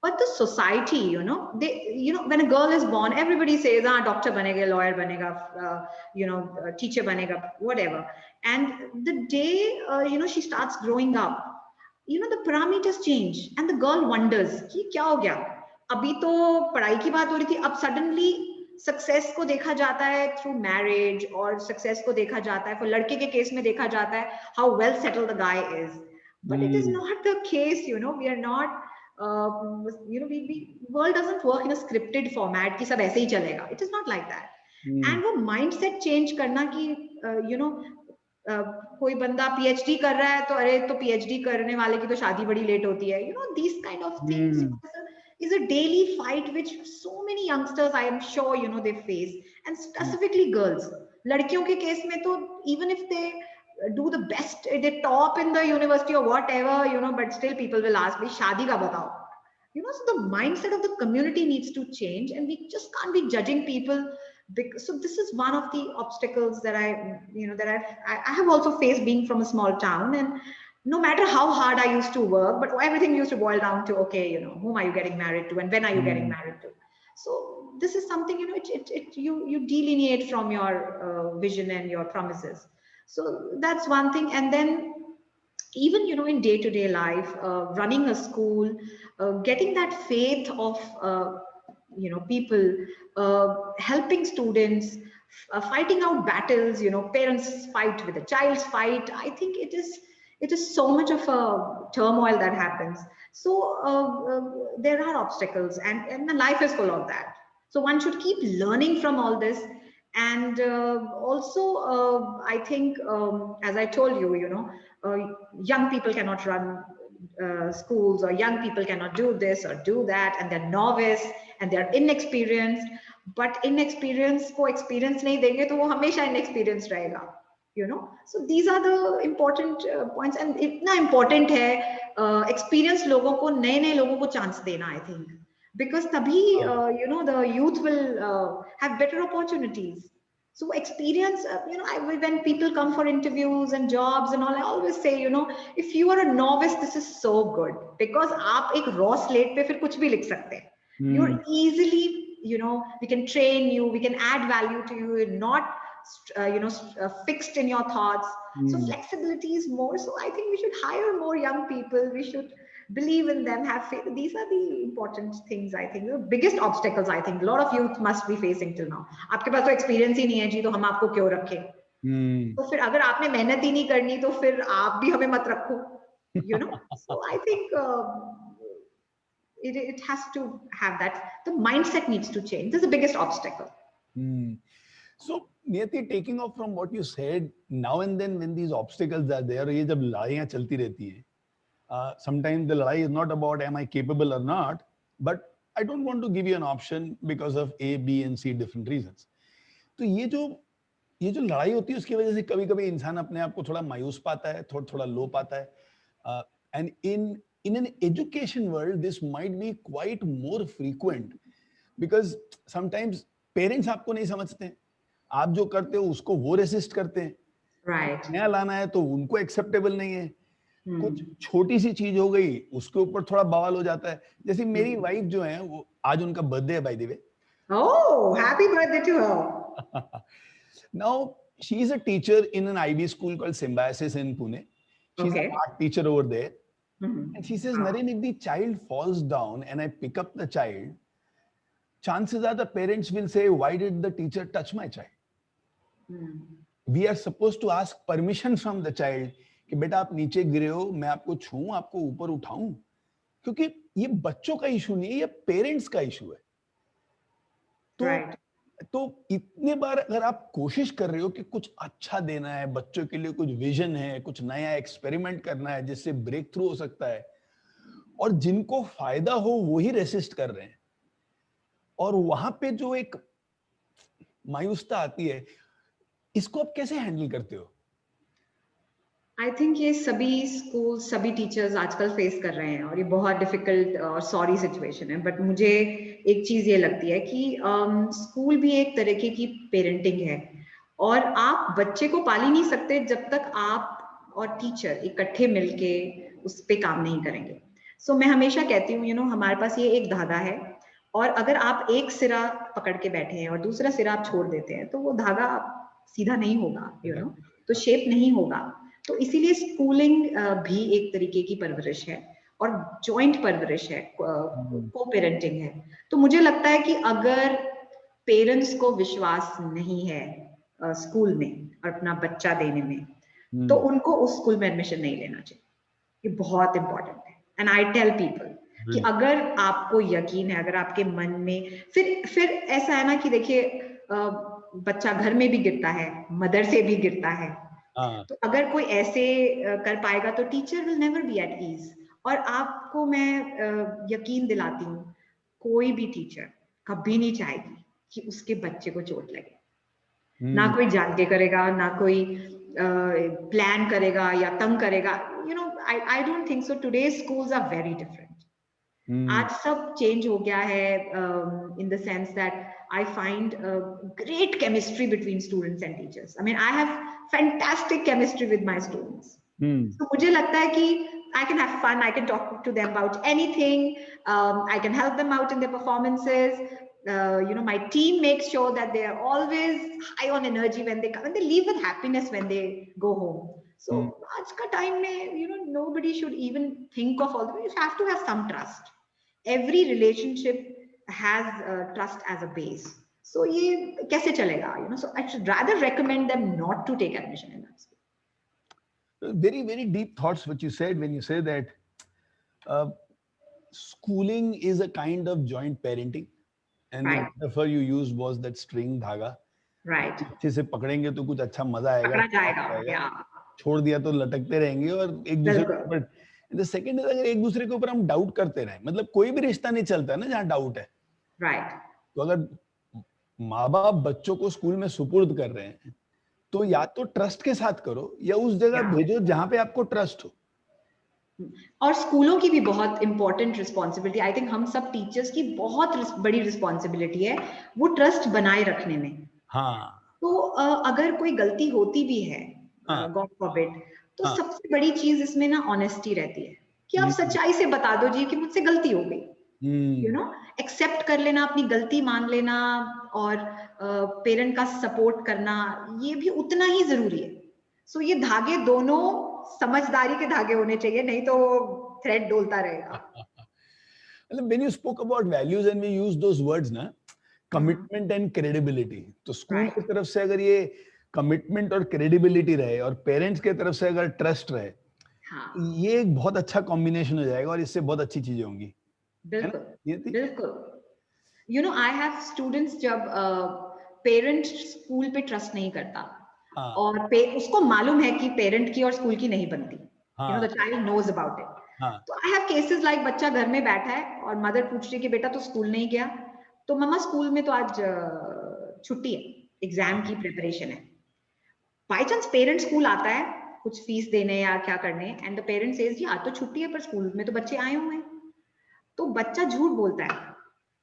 but the society, you know, when a girl is born, everybody says, doctor banega, lawyer banega, you know, teacher banega, whatever. And the day, you know, she starts growing up, you know, the parameters change, and the girl wonders, कि क्या हो गया? अभी तो पढ़ाई की बात हो रही थी, अब suddenly सक्सेस को देखा जाता है थ्रू मैरिज, और सक्सेस को देखा जाता है, for लड़के के केस में देखा जाता है how well settled the guy is. But it is not the case, you know. We are not, you know, world doesn't work in a scripted format कि सब ऐसे ही चलेगा. It is not like that. And वो mindset change करना कि you know, कोई बंदा PhD कर रहा है तो अरे तो PhD करने वाले की तो शादी बड़ी लेट होती है, you know, these kind of things. is a daily fight which so many youngsters, I am sure, they face, and specifically girls. लड़कियों के केस में तो even if they do the best, they top in the university or whatever, but still people will ask, "भाई शादी का बताओ." So the mindset of the community needs to change, and we just can't be judging people. So this is one of the obstacles that I have also faced being from a small town, and no matter how hard I used to work, but everything used to boil down to, okay, whom are you getting married to, and when are you getting married to? So this is something, you delineate from your vision and your promises. So that's one thing. And then even in day-to-day life, running a school, getting that faith of people, helping students, fighting out battles, parents fight with the child's fight. I think it is so much of a turmoil that happens. So there are obstacles, and the life is full of that. So one should keep learning from all this. And also, I think, as I told you, young people cannot run schools, or young people cannot do this or do that, and they're novice and they're inexperienced. But inexperienced को experience नहीं देंगे तो वो हमेशा inexperienced रहेगा. So these are the important points, and इतना important है experienced लोगों को नए लोगों को chance देना, I think, because तभी the youth will have better opportunities. So experience, when people come for interviews and jobs and all, I always say, if you are a novice, this is so good, because आप एक raw slate पे फिर कुछ भी लिख सकते हैं. You're easily, we can train you, we can add value to you, you're not fixed in your thoughts. So flexibility is more. So I think we should hire more young people. We should believe in them, have faith. These are the important things, I think. The biggest obstacles, I think, a lot of youth must be facing till now. आपके पास तो experience ही नहीं है जी, तो हम आपको क्यों रखें? तो फिर अगर आपने मेहनत ही नहीं करनी, तो फिर आप भी हमें मत रखो. So I think it has to have that. The mindset needs to change. This is the biggest obstacle. So Niyati, taking off from what you said, now and then when these obstacles are there, ये जब लड़ाइयाँ चलती रहती हैं, sometimes the ladai is not about am I capable or not, but I don't want to give you an option because of A, B and C different reasons. तो ये जो लड़ाई होती है, उसकी वजह से कभी-कभी इंसान अपने आप को थोड़ा मायूस पाता है, थोड़ा लो पाता है. And in an education world, this might be quite more frequent, because sometimes parents आपको नहीं समझते हैं. आप जो करते हो उसको वो रेसिस्ट करते हैं. Right. नया लाना है तो उनको एक्सेप्टेबल नहीं है. कुछ छोटी सी चीज हो गई, उसके ऊपर थोड़ा बवाल हो जाता है. जैसे मेरी वाइफ जो है, वो आज उनका बर्थडे है, by the way. Oh, happy birthday to her. Now she is a teacher in an IB school called Symbiosis in Pune. She's an art teacher over there. And she says, Naren, if the child falls down and I pick up the child, chances are the parents will say, why did the teacher touch my child? We are supposed to ask permission from the child कि बेटा आप नीचे गिरे हो, मैं आपको छूऊं, आपको ऊपर उठाऊं, क्योंकि ये बच्चों का इशू नहीं है, ये पेरेंट्स का इशू है. तो इतने बार अगर आप कोशिश कर रहे हो कि कुछ अच्छा देना है, बच्चों के लिए कुछ विजन है, कुछ नया एक्सपेरिमेंट करना है जिससे ब्रेक थ्रू हो सकता है, और जिनको फायदा हो वो ही रेसिस्ट कर रहे हैं, और वहां पे जो एक मायूसता आती है, इसको आप कैसे हैंडल करते हो? आई थिंक ये सभी स्कूल, सभी टीचर्स आजकल फेस कर रहे हैं, और ये बहुत डिफिकल्ट और सॉरी सिचुएशन है. बट मुझे एक चीज ये लगती है कि स्कूल भी एक तरीके की पेरेंटिंग है, और आप बच्चे को पाल ही नहीं सकते जब तक आप और टीचर इकट्ठे मिलके उस पे काम नहीं करेंगे. सो मैं हमेशा कहती हूँ, हमारे पास ये एक धागा है, और अगर आप एक सिरा पकड़ के बैठे हैं और दूसरा सिरा आप छोड़ देते हैं, तो वो धागा सीधा नहीं होगा, तो शेप नहीं होगा. तो इसीलिए स्कूलिंग भी एक तरीके की परवरिश है, और जॉइंट परवरिश है, को पेरेंटिंग है. तो मुझे लगता है कि अगर पेरेंट्स को विश्वास नहीं है स्कूल में और अपना बच्चा देने में, तो उनको उस स्कूल में एडमिशन नहीं लेना चाहिए. ये बहुत इंपॉर्टेंट है. एंड आई टेल पीपल कि अगर आपको यकीन है, अगर आपके मन में, फिर ऐसा है ना कि देखिए, बच्चा घर में भी गिरता है, मदर से भी गिरता है. तो अगर कोई ऐसे कर पाएगा तो teacher will never be at ease. और आपको मैं यकीन दिलाती हूँ, कोई भी टीचर कभी नहीं चाहेगी कि उसके बच्चे को चोट लगे। ना कोई जान के करेगा, ना कोई प्लान करेगा या तंग करेगा। You know, I don't think so. Today schools are very different. आज सब चेंज हो गया है, in the sense that I find great chemistry between students and teachers. I mean, I have fantastic chemistry with my students. तो मुझे लगता है कि I can have fun. I can talk to them about anything. I can help them out in their performances. You know, my team makes sure that they are always high on energy when they come, and they leave with happiness when they go home. So, आज का time में, you know, nobody should even think of all the. You have to have some trust. Every relationship has trust as a base. So, ये कैसे चलेगा? You know, so I should rather recommend them not to take admission in that school. Very, very deep thoughts what you said when you say that schooling is a kind of joint parenting, and Right. the metaphor you used was that string धागा. Right. अच्छे से पकड़ेंगे तो कुछ अच्छा मजा आएगा, पकड़ा जाएगा, yeah. छोड़ दिया तो लटकते रहेंगे और एक दूसरे के ऊपर। The second is, अगर एक दूसरे के ऊपर हम डाउट करते रहें, मतलब कोई भी रिश्ता नहीं चलता ना जहाँ डाउट है। Right. तो अगर माँ बाप बच्चों को स्कूल में सुपुर्द कर रहे हैं, तो या तो ट्रस्ट के साथ करो या उस जगह भेजो जहां पे आपको ट्रस्ट हो। और स्कूलों की भी बहुत इंपॉर्टेंट रिस्पॉन्सिबिलिटी, आई थिंक हम सब टीचर्स की बहुत बड़ी रिस्पॉन्सिबिलिटी है वो ट्रस्ट बनाए रखने में। हाँ। तो अगर कोई गलती होती भी है, गॉड फॉरबिड, तो सबसे बड़ी चीज इसमें ना ऑनेस्टी रहती है कि आप सच्चाई से बता दो जी कि मुझसे गलती हो गई। यू नो, एक्सेप्ट कर लेना, अपनी गलती मान लेना, और पेरेंट का सपोर्ट करना, ये भी उतना ही जरूरी है। सो ये धागे दोनों समझदारी के धागे होने चाहिए, नहीं तो थ्रेड डोलता रहेगा। मतलब when you spoke about values and we use those words ना, commitment and credibility, तो स्कूल की तरफ से अगर ये कमिटमेंट और क्रेडिबिलिटी रहे और पेरेंट्स की तरफ से अगर ट्रस्ट रहे, ये एक बहुत अच्छा कॉम्बिनेशन हो जाएगा और इससे बहुत अच्छी चीजें होंगी। बिल्कुल बिल्कुल। You know, I have students जब पेरेंट स्कूल पे ट्रस्ट नहीं करता और उसको मालूम है कि पेरेंट की और स्कूल की नहीं बनती, you know, the child knows about it. तो आई हैव केसेस लाइक बच्चा घर में बैठा है और मदर पूछ रही है कि बेटा तो स्कूल नहीं गया, तो मम्मा स्कूल में तो आज छुट्टी है, एग्जाम की प्रिपरेशन है। बाई चांस पेरेंट स्कूल आता है कुछ फीस देने या क्या करने, एंड द पेरेंट सेज जी आज तो छुट्टी है पर स्कूल में तो बच्चे आए हुए हैं। तो बच्चा झूठ बोलता है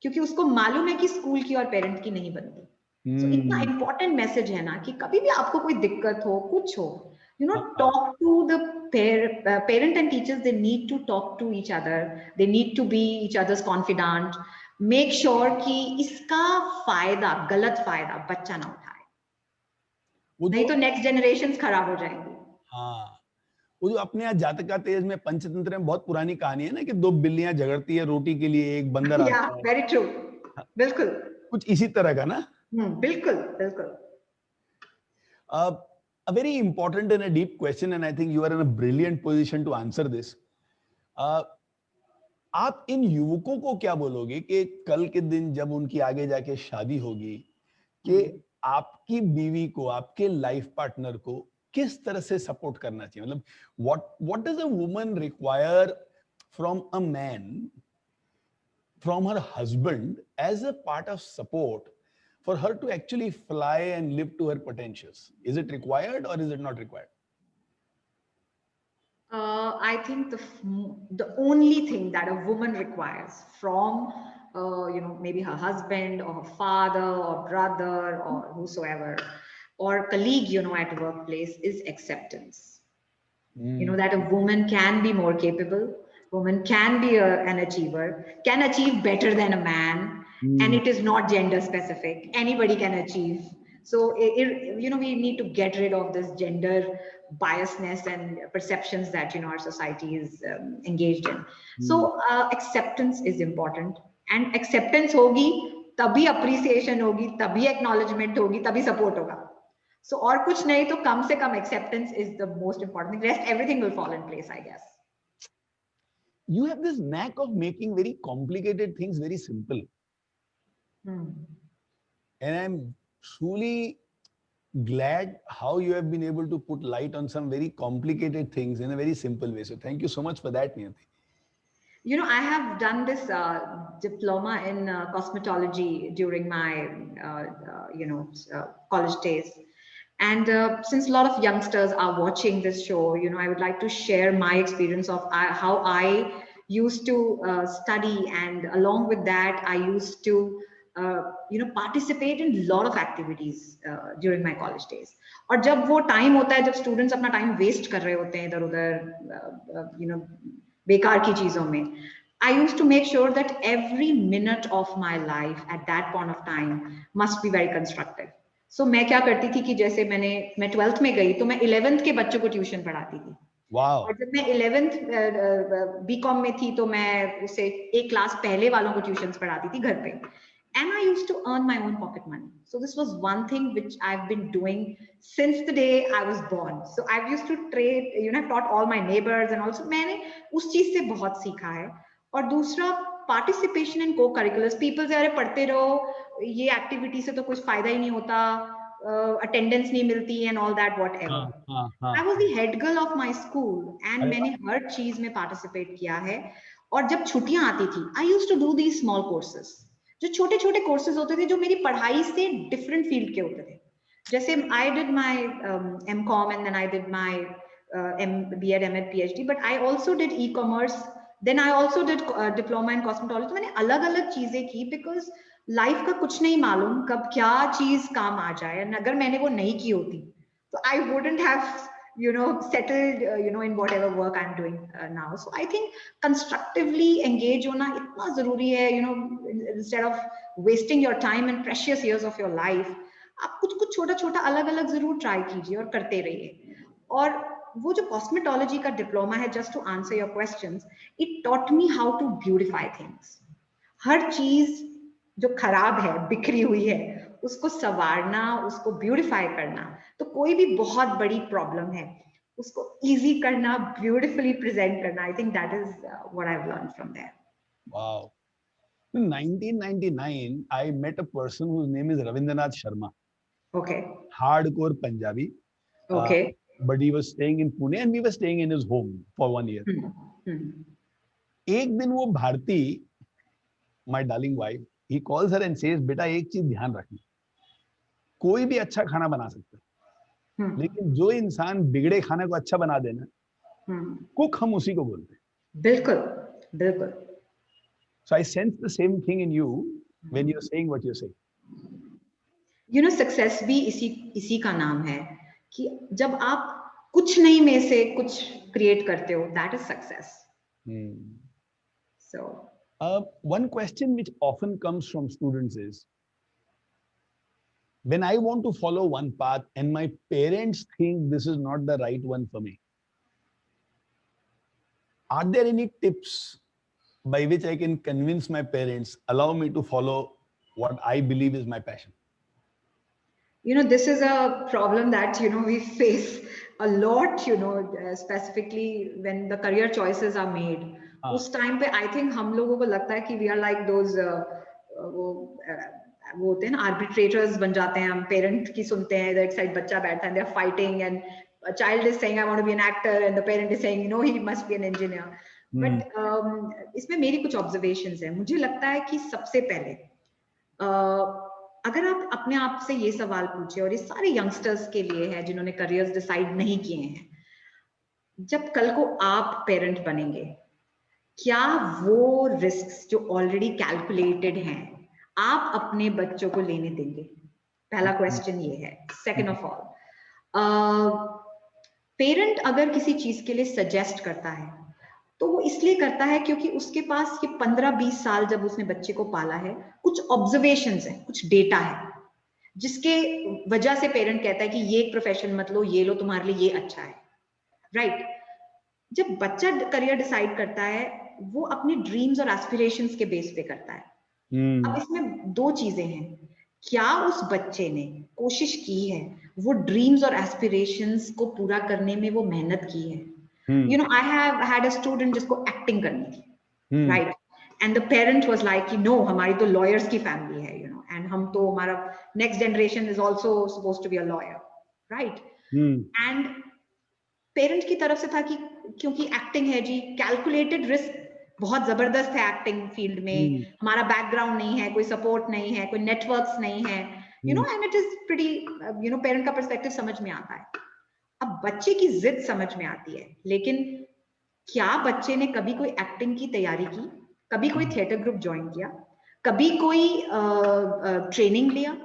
क्योंकि उसको मालूम है कि स्कूल की और पेरेंट की नहीं बनती। So, इतना इंपॉर्टेंट मैसेज है ना कि कभी भी आपको कोई दिक्कत हो, कुछ हो, you know, talk to the parent and teachers, they need to talk to each other, they need to be each other's confident, make sure कि इसका फायदा, गलत फायदा बच्चा ना उठाए, नहीं तो नेक्स्ट जनरेशन खराब हो जाएंगी। हाँ, वो जो अपने यहाँ जातका तेज में पंचतंत्र में बहुत पुरानी कहानी है ना कि दो बिल्लियां झगड़ती है रोटी के लिए, एक बंदर आता है। वेरी ट्रू, बिल्कुल कुछ इसी तरह का ना। बिल्कुल बिल्कुल। A very important and a deep question, and I think you are in a brilliant position to answer this. आप इन युवकों को क्या बोलोगे कि कल के दिन जब उनकी आगे जाके शादी होगी, कि आपकी बीवी को, आपके लाइफ पार्टनर को किस तरह से सपोर्ट करना चाहिए? मतलब what does a woman require from a man, from her husband as a part of support for her to actually fly and live to her potentials? Is it required or is it not required? I think the only thing that a woman requires from you know, maybe her husband or her father or brother or whosoever or colleague, you know, at workplace is acceptance. You know, that a woman can be more capable, woman can be an achiever, can achieve better than a man, and it is not gender specific. Anybody can achieve. So, you know, we need to get rid of this gender biasness and perceptions that, you know, our society is engaged in. So, acceptance is important, and acceptance hogi, tabhi appreciation hogi, tabhi acknowledgement hogi, tabhi support hoga. So, और कुछ नहीं तो कम से कम acceptance is the most important thing. Rest everything will fall in place, I guess. You have this knack of making very complicated things very simple. And I'm truly glad how you have been able to put light on some very complicated things in a very simple way. So thank you so much for that, Niyati. You know, I have done this diploma in cosmetology during my college days. And since a lot of youngsters are watching this show, you know, I would like to share my experience of how I used to study, and along with that, I used to, participate in a lot of activities during my college days. और जब वो time होता है, जब students अपना time waste कर रहे होते हैं इधर उधर, बेकार की चीजों में, I used to make sure that every minute of my life at that point of time must be very constructive. So मैं क्या करती थी कि जैसे मैं 12th में गई तो मैं 11th के बच्चों को ट्यूशन पढ़ाती थी। Wow. और जब मैं 11th बीकॉम में थी तो मैं उसे एक क्लास पहले वालों को ट्यूशंस पढ़ाती थी घर पे। And I used to earn my own pocket money. So this was one thing which I've been doing since the day I was born. So I've used to trade, I've taught all my neighbors, and also मैंने उस चीज से बहुत सीखा है। और दूसरा, participation in को-करिकुलर्स, people से अरे पढ़ते रहो, ये एक्टिविटी से तो कुछ फायदा ही नहीं होता, अटेंडेंस नहीं मिलती and all that whatever. I was the head girl of my school and मैंने हर चीज में पार्टिसिपेट किया है। और जब छुट्टियां आती थी, I used to do these small courses, जो छोटे छोटे कोर्सेज होते थे जो मेरी पढ़ाई से डिफरेंट फील्ड के होते थे। जैसे I did my M Com and then I did my B Ed M Ed PhD, but I also did e-commerce, then I also did diploma in cosmetology. तो मैंने अलग अलग चीजें की, बिकॉज लाइफ का कुछ नहीं मालूम कब क्या चीज काम आ जाए, एंड अगर मैंने वो नहीं की होती तो I wouldn't have settled in whatever work I'm doing now. So I think constructively engage होना इतना जरूरी है, instead of wasting your time and precious years of your life, आप कुछ कुछ छोटा छोटा अलग अलग जरूर ट्राई कीजिए और करते रहिए। और वो जो कॉस्मेटोलॉजी का डिप्लोमा है, just to answer your questions, it taught me how to beautify things. हर चीज जो खराब है, बिखरी हुई है, उसको संवारना, उसको ब्यूटिफाई करना, तो कोई भी बहुत बड़ी प्रॉब्लम है उसको इजी करना, ब्यूटीफुली प्रेजेंट करना, I think that is what I have learned from there. Wow. In 1999, I met a person whose name is Ravindranath Sharma. Okay. Hardcore Punjabi. Okay. But he was staying in Pune and we were staying in his home for 1 year. एक दिन वो Bharti, my darling wife, he calls her and says, बेटा एक चीज ध्यान रखना, कोई भी अच्छा खाना बना सकता है, लेकिन जो इंसान बिगड़े खाने को अच्छा बना देना, कुक हम उसी को बोलते हैं। बिल्कुल बिल्कुल। So I sense the same thing in you when you're saying what you're saying. Success भी इसी का नाम है कि जब आप कुछ नहीं में से कुछ क्रिएट करते हो, that is success. So one question which often comes from students is, when I want to follow one path and my parents think this is not the right one for me, are there any tips by which I can convince my parents, allow me to follow what I believe is my passion? This is a problem that we face a lot, specifically when the career choices are made. उस time पे I think हम लोगों को लगता है कि we are like those, वो होते हैं ना, आर्बिट्रेटर्स बन जाते हैं हम। पेरेंट की सुनते हैं, एक साइड बच्चा बैठा है, they are fighting, and child is saying I want to be an actor and the parent is saying no he must be an engineer. But इसमें मेरी कुछ ऑब्जर्वेशंस है। मुझे लगता है कि सबसे पहले अगर आप अपने आप से ये सवाल पूछे, और ये सारे यंगस्टर्स के लिए है जिन्होंने करियर्स डिसाइड नहीं किए हैं, जब कल को आप पेरेंट बनेंगे, क्या वो रिस्क्स जो ऑलरेडी कैलकुलेटेड हैं आप अपने बच्चों को लेने देंगे? पहला क्वेश्चन ये है। सेकंड ऑफ ऑल, पेरेंट अगर किसी चीज के लिए सजेस्ट करता है तो वो इसलिए करता है क्योंकि उसके पास ये 15-20 साल जब उसने बच्चे को पाला है, कुछ ऑब्जर्वेशंस है, कुछ डेटा है, जिसके वजह से पेरेंट कहता है कि ये एक प्रोफेशन मत लो, ये लो, तुम्हारे लिए ये अच्छा है, राइट? जब बच्चा करियर डिसाइड करता है, वो अपने ड्रीम्स और एस्पिरेशंस के बेस पे करता है। अब इसमें दो चीजें हैं, क्या उस बच्चे ने कोशिश की है, वो ड्रीम्स और एस्पिरेशंस को पूरा करने में वो मेहनत की है। I have had a student जिसको एक्टिंग करनी थी, right? And the parent was like, no, हमारी तो lawyers की family है, and हम तो, हमारा next generation is also supposed to be a lawyer, right? And parent की तरफ से था कि क्योंकि एक्टिंग है जी, कैलकुलेटेड रिस्क बहुत जबरदस्त है एक्टिंग फील्ड में, हमारा बैकग्राउंड नहीं है, कोई सपोर्ट नहीं है, कोई नेटवर्क्स नहीं है, you know, and it is pretty, you know, parent का पर्सपेक्टिव समझ में आता है। अब बच्चे की जिद समझ में आती है, लेकिन क्या बच्चे ने कभी कोई एक्टिंग की तैयारी की, कभी कोई थिएटर ग्रुप ज्वाइन किया, कभी कोई ट्रेनिंग लिया?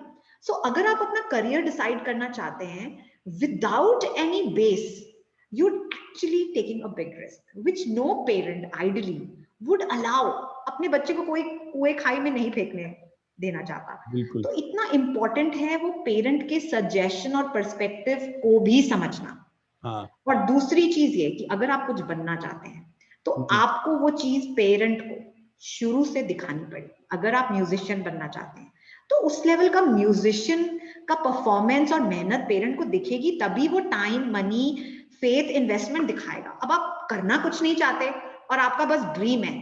सो अगर आप अपना करियर डिसाइड करना चाहते हैं without any base, you're actually taking a big risk, which no parent ideally would allow। अपने बच्चे को कोई कुएं खाई में नहीं फेंकने देना चाहता। तो इतना इंपॉर्टेंट है वो पेरेंट के सजेशन और पर्सपेक्टिव को भी समझना। और दूसरी चीज ये कि अगर आप कुछ बनना चाहते हैं तो आपको वो चीज पेरेंट को शुरू से दिखानी पड़ेगी। अगर आप म्यूजिशियन बनना चाहते हैं तो उस लेवल का म्यूजिशियन का परफॉर्मेंस और मेहनत पेरेंट को दिखेगी, तभी वो टाइम, मनी, फेथ, इन्वेस्टमेंट दिखाएगा। अब आप करना कुछ नहीं चाहते और आपका बस ड्रीम है,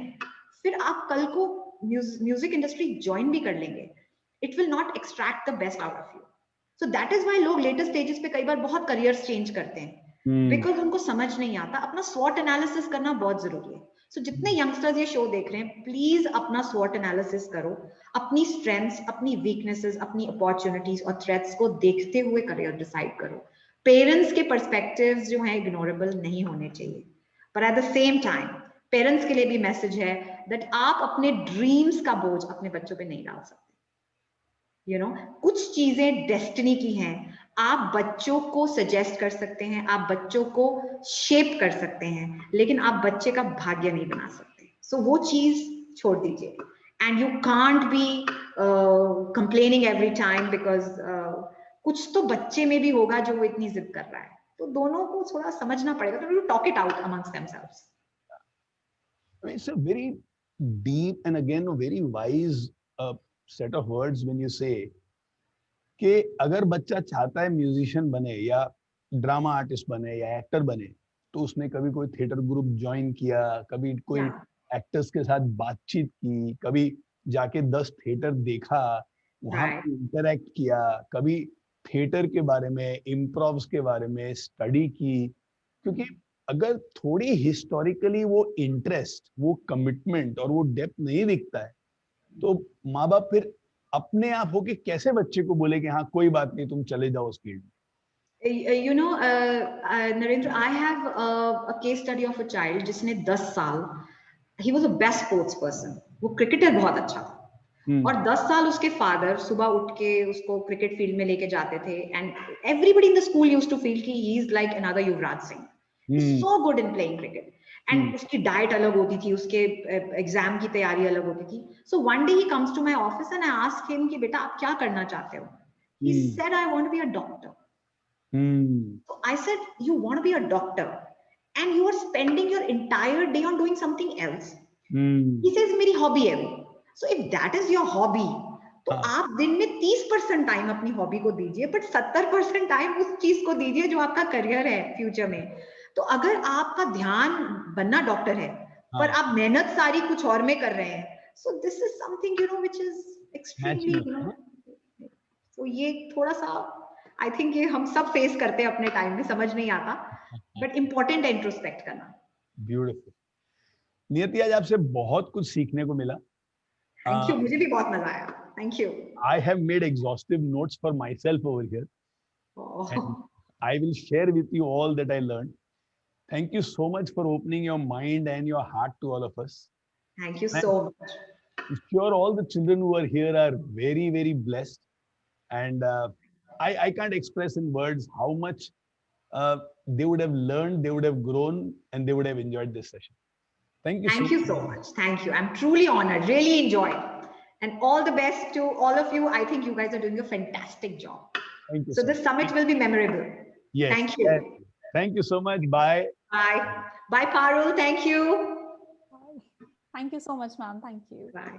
फिर आप कल को म्यूजिक इंडस्ट्री ज्वाइन भी कर लेंगे, it will not extract the best out of you. So that is why लोग लेटेस्ट स्टेजेस पे कई बार बहुत करियर्स चेंज करते हैं, बिकॉज उनको समझ नहीं आता। अपना स्वॉट एनालिसिस करना बहुत जरूरी है। सो जितने यंगस्टर्स ये शो देख रहे हैं, प्लीज अपना स्वॉट एनालिसिस करो, अपनी स्ट्रेंथ्स, अपनी वीकनेसेस, अपनी अपॉर्चुनिटीज और थ्रेट्स को देखते हुए करियर डिसाइड करो। पेरेंट्स के पर्सपेक्टिव्स जो हैं इग्नोरेबल नहीं होने चाहिए, पर at the same time parents के लिए भी मैसेज है दैट आप अपने ड्रीम्स का बोझ अपने बच्चों पे नहीं डाल सकते। यू नो, कुछ चीजें डेस्टिनी की हैं, आप बच्चों को सजेस्ट कर सकते हैं, आप बच्चों को शेप कर सकते हैं, लेकिन आप बच्चे का भाग्य नहीं बना सकते। सो वो चीज छोड़ दीजिए। And you can't be complaining every time, because कुछ तो बच्चे में भी होगा जो वो इतनी जिद कर रहा है। तो दोनों को थोड़ा समझना पड़ेगा, तो talk it out amongst themselves. It's a very deep and again a very wise set of words when you say कि अगर बच्चा चाहता है म्यूजिशियन बने या ड्रामा आर्टिस्ट बने या एक्टर बने, तो उसने कभी कोई थिएटर ग्रुप ज्वाइन किया, कभी कोई एक्टर्स के साथ बातचीत की, कभी जाके 10 थिएटर देखा, वहां पे इंटरेक्ट किया, कभी थिएटर के बारे में, इम्प्रोव्स के बारे में स्टडी की। क्योंकि अगर थोड़ी हिस्टोरिकली वो इंटरेस्ट, वो कमिटमेंट और वो डेप्थ नहीं दिखता है, तो माँ बाप फिर अपने आप होके कैसे बच्चे को बोले कि हाँ कोई बात नहीं, तुम चले जाओ उस फील्ड में। You know, Narendra, I have a case study of a child जिसने 10 साल, he was a best sports person, वो क्रिकेटर बहुत अच्छा था। और 10 साल उसके फादर सुबह उठ के उसको क्रिकेट फील्ड में लेके जाते थे, and everybody in the school used to feel कि he is like another Yuvraj Singh, so good in playing cricket. And उसकी डाइट अलग होती थी, उसके एग्जाम की तैयारी अलग होती थी। So one day he comes to my office and I asked him कि बेटा आप क्या करना चाहते हो? He said I want to be a doctor. So I said, you want to be a doctor and you are spending your entire day on doing something else? He says मेरी hobby है वो। So if that is your hobby, तो आप दिन में 30% time अपनी hobby को दीजिए, बट 70% टाइम उस चीज को दीजिए जो आपका करियर है फ्यूचर में। तो अगर आपका ध्यान बनना डॉक्टर है, पर आप मेहनत सारी कुछ और में कर रहे हैं, so this is something, you know, which is extremely, you know, तो ये थोड़ा सा आई थिंक ये हम सब फेस करते हैं अपने टाइम में, समझ नहीं आता, बट इम्पोर्टेंट है इंट्रोस्पेक्ट करना। ब्यूटीफुल। नियति, आज आपसे बहुत कुछ सीखने को मिला। थैंक यू, मुझे भी बहुत मजा आया। Thank you. I have made exhaustive notes for myself over here. And I will share with you all that I learned. Thank you so much for opening your mind and your heart to all of us. Thank you so much. I'm sure all the children who are here are very, very blessed. And I can't express in words how much they would have learned, they would have grown, and they would have enjoyed this session. Thank you so much. Thank you. I'm truly honored, really enjoyed. And all the best to all of you. I think you guys are doing a fantastic job. Thank you. So this summit will be memorable. Yes. Thank you. Yes. Thank you so much. Bye. Bye. Bye, Parul. Thank you. Thank you so much, ma'am. Thank you. Bye.